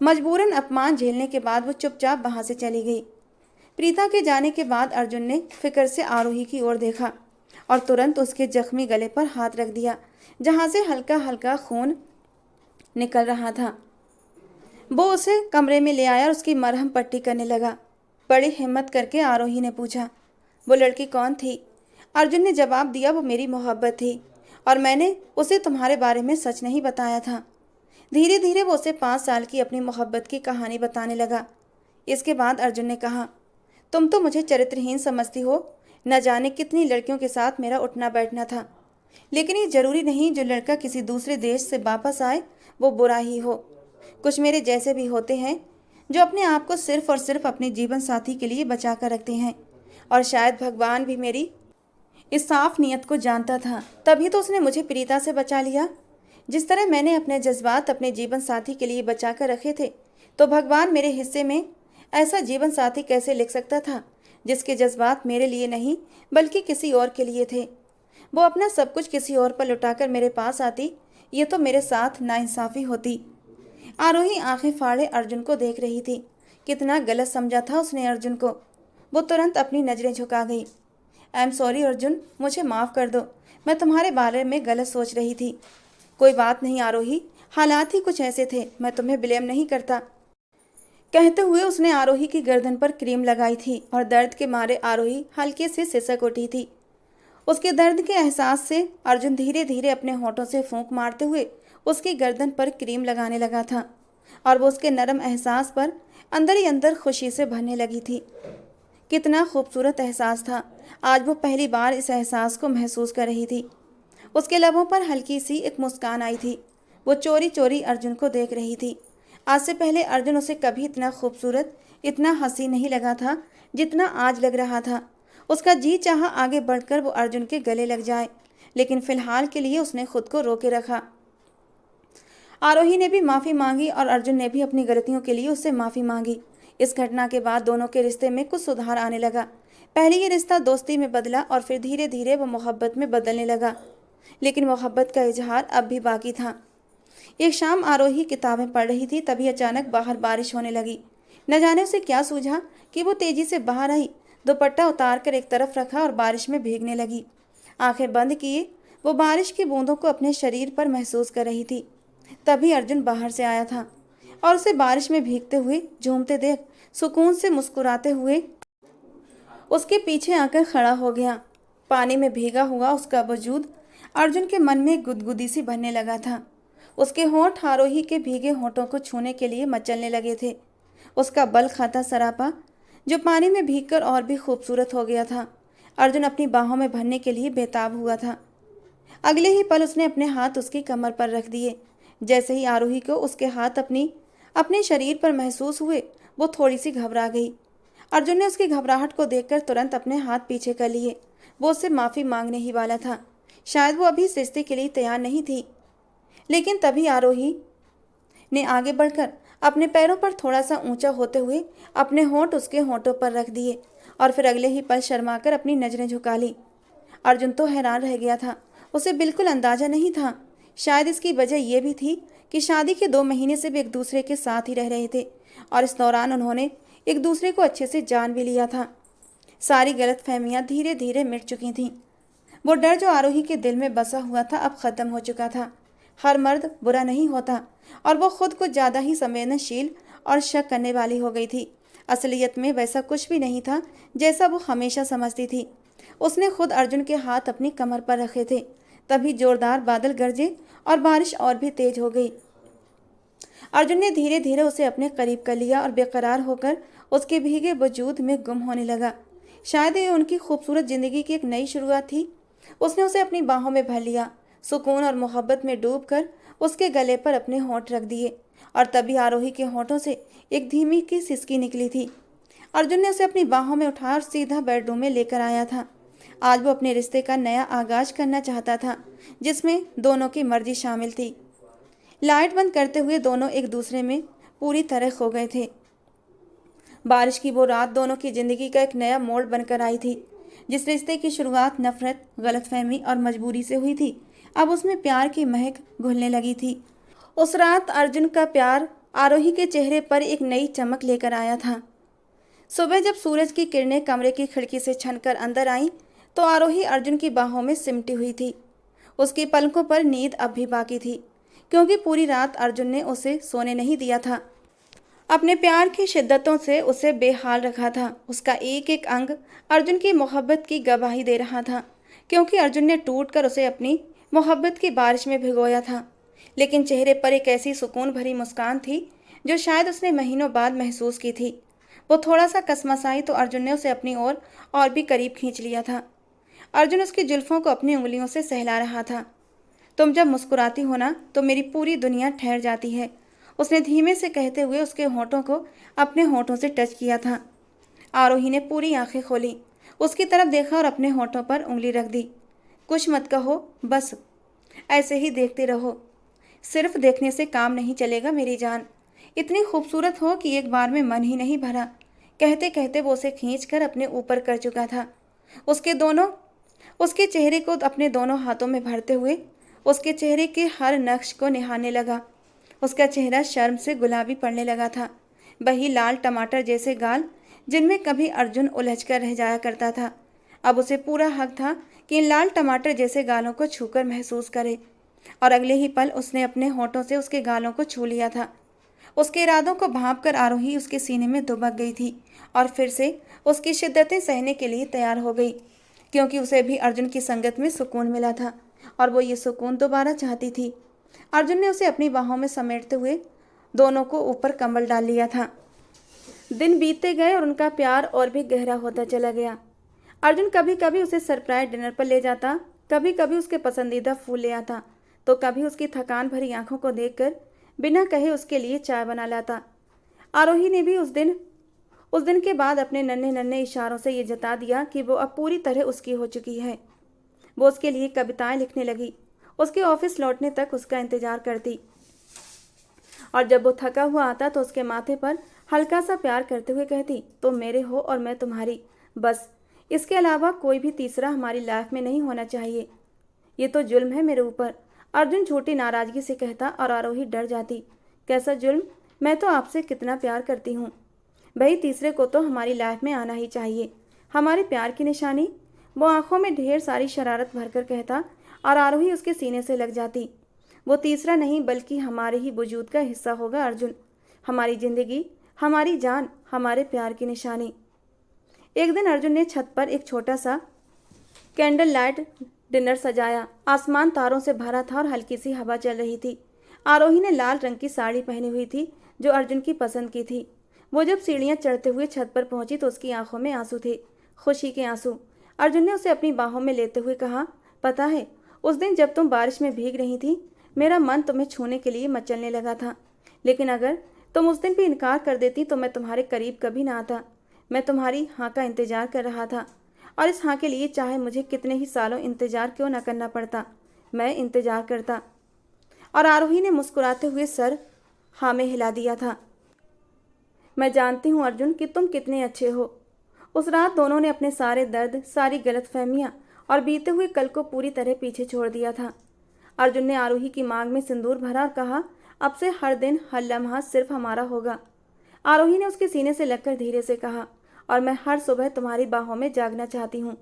मजबूरन अपमान झेलने के बाद वो चुपचाप वहाँ से चली गई। प्रीता के जाने के बाद अर्जुन ने फिक्र से आरोही की ओर देखा और तुरंत उसके जख्मी गले पर हाथ रख दिया जहाँ से हल्का हल्का खून निकल रहा था। वो उसे कमरे में ले आया और उसकी मरहम पट्टी करने लगा। बड़ी हिम्मत करके आरोही ने पूछा, वो लड़की कौन थी? अर्जुन ने जवाब दिया, वो मेरी मोहब्बत थी और मैंने उसे तुम्हारे बारे में सच नहीं बताया था। धीरे धीरे वो उसे 5 साल की अपनी मोहब्बत की कहानी बताने लगा। इसके बाद अर्जुन ने कहा, तुम तो मुझे चरित्रहीन समझती हो। न जाने कितनी लड़कियों के साथ मेरा उठना बैठना था, लेकिन ये जरूरी नहीं जो लड़का किसी दूसरे देश से वापस आए वो बुरा ही हो। कुछ मेरे जैसे भी होते हैं जो अपने आप को सिर्फ और सिर्फ अपने जीवन साथी के लिए बचा कर रखते हैं। और शायद भगवान भी मेरी इस साफ नीयत को जानता था, तभी तो उसने मुझे प्रीता से बचा लिया। जिस तरह मैंने अपने जज्बात अपने जीवन साथी के लिए बचा कर रखे थे, तो भगवान मेरे हिस्से में ऐसा जीवन साथी कैसे लिख सकता था जिसके जज्बात मेरे लिए नहीं बल्कि किसी और के लिए थे। वो अपना सब कुछ किसी और पर लुटाकर मेरे पास आती, ये तो मेरे साथ नाइंसाफ़ी होती। आरोही आंखें फाड़े अर्जुन को देख रही थी। कितना गलत समझा था उसने अर्जुन को। वो तुरंत अपनी नज़रें झुका गई। आई एम सॉरी अर्जुन, मुझे माफ़ कर दो, मैं तुम्हारे बारे में गलत सोच रही थी। कोई बात नहीं आरोही, हालात ही कुछ ऐसे थे, मैं तुम्हें ब्लेम नहीं करता। कहते हुए उसने आरोही की गर्दन पर क्रीम लगाई थी और दर्द के मारे आरोही हल्के से सिसक उठी थी। उसके दर्द के एहसास से अर्जुन धीरे धीरे अपने होठों से फूंक मारते हुए उसकी गर्दन पर क्रीम लगाने लगा था और वो उसके नरम एहसास पर अंदर ही अंदर खुशी से भरने लगी थी। कितना खूबसूरत एहसास था। आज वो पहली बार इस एहसास को महसूस कर रही थी। उसके लबों पर हल्की सी एक मुस्कान आई थी। वो चोरी चोरी अर्जुन को देख रही थी। आज से पहले अर्जुन उसे कभी इतना खूबसूरत, इतना हंसी नहीं लगा था जितना आज लग रहा था। उसका जी चाहा आगे बढ़कर वो अर्जुन के गले लग जाए, लेकिन फिलहाल के लिए उसने खुद को रोके रखा। आरोही ने भी माफ़ी मांगी और अर्जुन ने भी अपनी गलतियों के लिए उससे माफ़ी मांगी। इस घटना के बाद दोनों के रिश्ते में कुछ सुधार आने लगा। पहले ये रिश्ता दोस्ती में बदला और फिर धीरे धीरे वो मोहब्बत में बदलने लगा, लेकिन मोहब्बत का इजहार अब भी बाकी था। एक शाम आरोही किताबें पढ़ रही थी, तभी अचानक बाहर बारिश होने लगी। न जाने उसे क्या सूझा कि वो तेजी से बाहर आई, दुपट्टा उतार कर एक तरफ रखा और बारिश में भीगने लगी। आंखें बंद किए वो बारिश की बूंदों को अपने शरीर पर महसूस कर रही थी। तभी अर्जुन बाहर से आया था और उसे बारिश में भीगते हुए झूमते देख सुकून से मुस्कुराते हुए उसके पीछे आकर खड़ा हो गया। पानी में भीगा हुआ उसका वजूद अर्जुन के मन में गुदगुदी सी भरने लगा था। उसके होंठ आरोही के भीगे होंठों को छूने के लिए मचलने लगे थे। उसका बल खाता सरापा जो पानी में भीगकर और भी खूबसूरत हो गया था, अर्जुन अपनी बाहों में भरने के लिए बेताब हुआ था। अगले ही पल उसने अपने हाथ उसकी कमर पर रख दिए। जैसे ही आरोही को उसके हाथ अपने शरीर पर महसूस हुए, वो थोड़ी सी घबरा गई। अर्जुन ने उसकी घबराहट को देखकर तुरंत अपने हाथ पीछे कर लिए। वो उससे माफ़ी मांगने ही वाला था। शायद वो अभी इस रिश्ते के लिए तैयार नहीं थी। लेकिन तभी आरोही ने आगे बढ़कर अपने पैरों पर थोड़ा सा ऊंचा होते हुए अपने होंठ उसके होंठों पर रख दिए और फिर अगले ही पल शर्माकर अपनी नज़रें झुका ली। अर्जुन तो हैरान रह गया था। उसे बिल्कुल अंदाजा नहीं था। शायद इसकी वजह यह भी थी कि शादी के 2 महीने से भी एक दूसरे के साथ ही रह रहे थे और इस दौरान उन्होंने एक दूसरे को अच्छे से जान भी लिया था। सारी गलतफहमियां धीरे धीरे मिट चुकी थीं। वो डर जो आरोही के दिल में बसा हुआ था अब ख़त्म हो चुका था। हर मर्द बुरा नहीं होता और वो खुद को ज़्यादा ही संवेदनशील और शक करने वाली हो गई थी। असलियत में वैसा कुछ भी नहीं था जैसा वो हमेशा समझती थी। उसने खुद अर्जुन के हाथ अपनी कमर पर रखे थे। तभी जोरदार बादल गरजे और बारिश और भी तेज हो गई। अर्जुन ने धीरे धीरे उसे अपने करीब कर लिया और बेकरार होकर उसके भीगे वजूद में गुम होने लगा। शायद ये उनकी खूबसूरत जिंदगी की एक नई शुरुआत थी। उसने उसे अपनी बाहों में भर लिया, सुकून और मोहब्बत में डूबकर उसके गले पर अपने होंठ रख दिए और तभी आरोही के होंठों से एक धीमी की सिसकी निकली थी। अर्जुन ने उसे अपनी बाहों में उठाया और सीधा बेडरूम में लेकर आया था। आज वो अपने रिश्ते का नया आगाज करना चाहता था जिसमें दोनों की मर्जी शामिल थी। लाइट बंद करते हुए दोनों एक दूसरे में पूरी तरह खो गए थे। बारिश की वो रात दोनों की जिंदगी का एक नया मोड़ बनकर आई थी। जिस रिश्ते की शुरुआत नफरत, गलतफहमी और मजबूरी से हुई थी, अब उसमें प्यार की महक घुलने लगी थी। उस रात अर्जुन का प्यार आरोही के चेहरे पर एक नई चमक लेकर आया था। सुबह जब सूरज की किरणें कमरे की खिड़की से छनकर अंदर आईं, तो आरोही अर्जुन की बाहों में सिमटी हुई थी। उसकी पलकों पर नींद अब भी बाकी थी, क्योंकि पूरी रात अर्जुन ने उसे सोने नहीं दिया था। अपने प्यार की शिद्दतों से उसे बेहाल रखा था। उसका एक एक अंग अर्जुन की मोहब्बत की गवाही दे रहा था, क्योंकि अर्जुन ने टूटकर उसे अपनी मोहब्बत की बारिश में भिगोया था। लेकिन चेहरे पर एक ऐसी सुकून भरी मुस्कान थी जो शायद उसने महीनों बाद महसूस की थी। वो थोड़ा सा कसमसाई तो अर्जुन ने उसे अपनी ओर और भी करीब खींच लिया था। अर्जुन उसकी जुल्फों को अपनी उंगलियों से सहला रहा था। तुम जब मुस्कुराती हो ना तो मेरी पूरी दुनिया ठहर जाती है, उसने धीमे से कहते हुए उसके होंठों को अपने होंठों से टच किया था। आरोही ने पूरी आंखें खोली, उसकी तरफ देखा और अपने होंठों पर उंगली रख दी। कुछ मत कहो, बस ऐसे ही देखते रहो। सिर्फ देखने से काम नहीं चलेगा मेरी जान। इतनी खूबसूरत हो कि एक बार में मन ही नहीं भरा। कहते कहते वो उसे खींचकर अपने ऊपर कर चुका था। उसके चेहरे को अपने दोनों हाथों में भरते हुए उसके चेहरे के हर नक्श को निहारने लगा। उसका चेहरा शर्म से गुलाबी पड़ने लगा था। वही लाल टमाटर जैसे गाल जिनमें कभी अर्जुन उलझकर रह जाया करता था, अब उसे पूरा हक था कि इन लाल टमाटर जैसे गालों को छूकर महसूस करे। और अगले ही पल उसने अपने होंठों से उसके गालों को छू लिया था। उसके इरादों को भांप कर आरोही उसके सीने में दुबक गई थी और फिर से उसकी शिद्दतें सहने के लिए तैयार हो गई, क्योंकि उसे भी अर्जुन की संगत में सुकून मिला था और वो ये सुकून दोबारा चाहती थी। अर्जुन ने उसे अपनी बाहों में समेटते हुए दोनों को ऊपर कंबल डाल लिया था। दिन बीतते गए और उनका प्यार और भी गहरा होता चला गया। अर्जुन कभी कभी उसे सरप्राइज डिनर पर ले जाता, कभी कभी उसके पसंदीदा फूल ले आता, तो कभी उसकी थकान भरी आंखों को देखकर बिना कहे उसके लिए चाय बना लाता। आरोही ने भी उस दिन के बाद अपने नन्हे नन्हे इशारों से ये जता दिया कि वो अब पूरी तरह उसकी हो चुकी है। वो उसके लिए कविताएं लिखने लगी, उसके ऑफिस लौटने तक उसका इंतजार करती और जब वो थका हुआ आता तो उसके माथे पर हल्का सा प्यार करते हुए कहती, तुम मेरे हो और मैं तुम्हारी, बस इसके अलावा कोई भी तीसरा हमारी लाइफ में नहीं होना चाहिए। ये तो जुल्म है मेरे ऊपर, अर्जुन छोटी नाराजगी से कहता और आरोही डर जाती। कैसा जुल्म? मैं तो आपसे कितना प्यार करती हूँ। भाई तीसरे को तो हमारी लाइफ में आना ही चाहिए, हमारे प्यार की निशानी। वो आंखों में ढेर सारी शरारत भरकर कहता और आरोही उसके सीने से लग जाती। वो तीसरा नहीं बल्कि हमारे ही वजूद का हिस्सा होगा अर्जुन, हमारी जिंदगी, हमारी जान, हमारे प्यार की निशानी। एक दिन अर्जुन ने छत पर एक छोटा सा कैंडल लाइट डिनर सजाया। आसमान तारों से भरा था और हल्की सी हवा चल रही थी। आरोही ने लाल रंग की साड़ी पहनी हुई थी जो अर्जुन की पसंद की थी। वो जब सीढ़ियां चढ़ते हुए छत पर पहुंची तो उसकी आंखों में आंसू थे, खुशी के आंसू। अर्जुन ने उसे अपनी बाहों में लेते हुए कहा, पता है उस दिन जब तुम बारिश में भीग रही थी, मेरा मन तुम्हें छूने के लिए मचलने लगा था, लेकिन अगर तुम उस दिन भी इनकार कर देती तो मैं तुम्हारे करीब कभी ना आता। मैं तुम्हारी हाँ का इंतजार कर रहा था और इस हाँ के लिए चाहे मुझे कितने ही सालों इंतजार क्यों ना करना पड़ता, मैं इंतजार करता। और आरोही ने मुस्कुराते हुए सर हाँ में हिला दिया था। मैं जानती हूँ अर्जुन कि तुम कितने अच्छे हो। उस रात दोनों ने अपने सारे दर्द, सारी गलतफहमियां और बीते हुए कल को पूरी तरह पीछे छोड़ दिया था। अर्जुन ने आरोही की मांग में सिंदूर भरा और कहा, अब से हर दिन हर लम्हा सिर्फ हमारा होगा। आरोही ने उसके सीने से लगकर धीरे से कहा, और मैं हर सुबह तुम्हारी बाहों में जागना चाहती हूँ।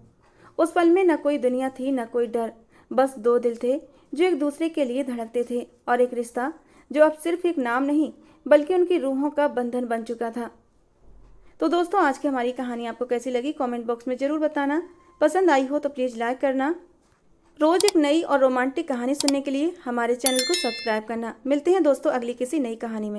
उस पल में न कोई दुनिया थी न कोई डर, बस दो दिल थे जो एक दूसरे के लिए धड़कते थे और एक रिश्ता जो अब सिर्फ एक नाम नहीं बल्कि उनकी रूहों का बंधन बन चुका था। तो दोस्तों, आज की हमारी कहानी आपको कैसी लगी कमेंट बॉक्स में ज़रूर बताना। पसंद आई हो तो प्लीज़ लाइक करना। रोज़ एक नई और रोमांटिक कहानी सुनने के लिए हमारे चैनल को सब्सक्राइब करना। मिलते हैं दोस्तों अगली किसी नई कहानी में।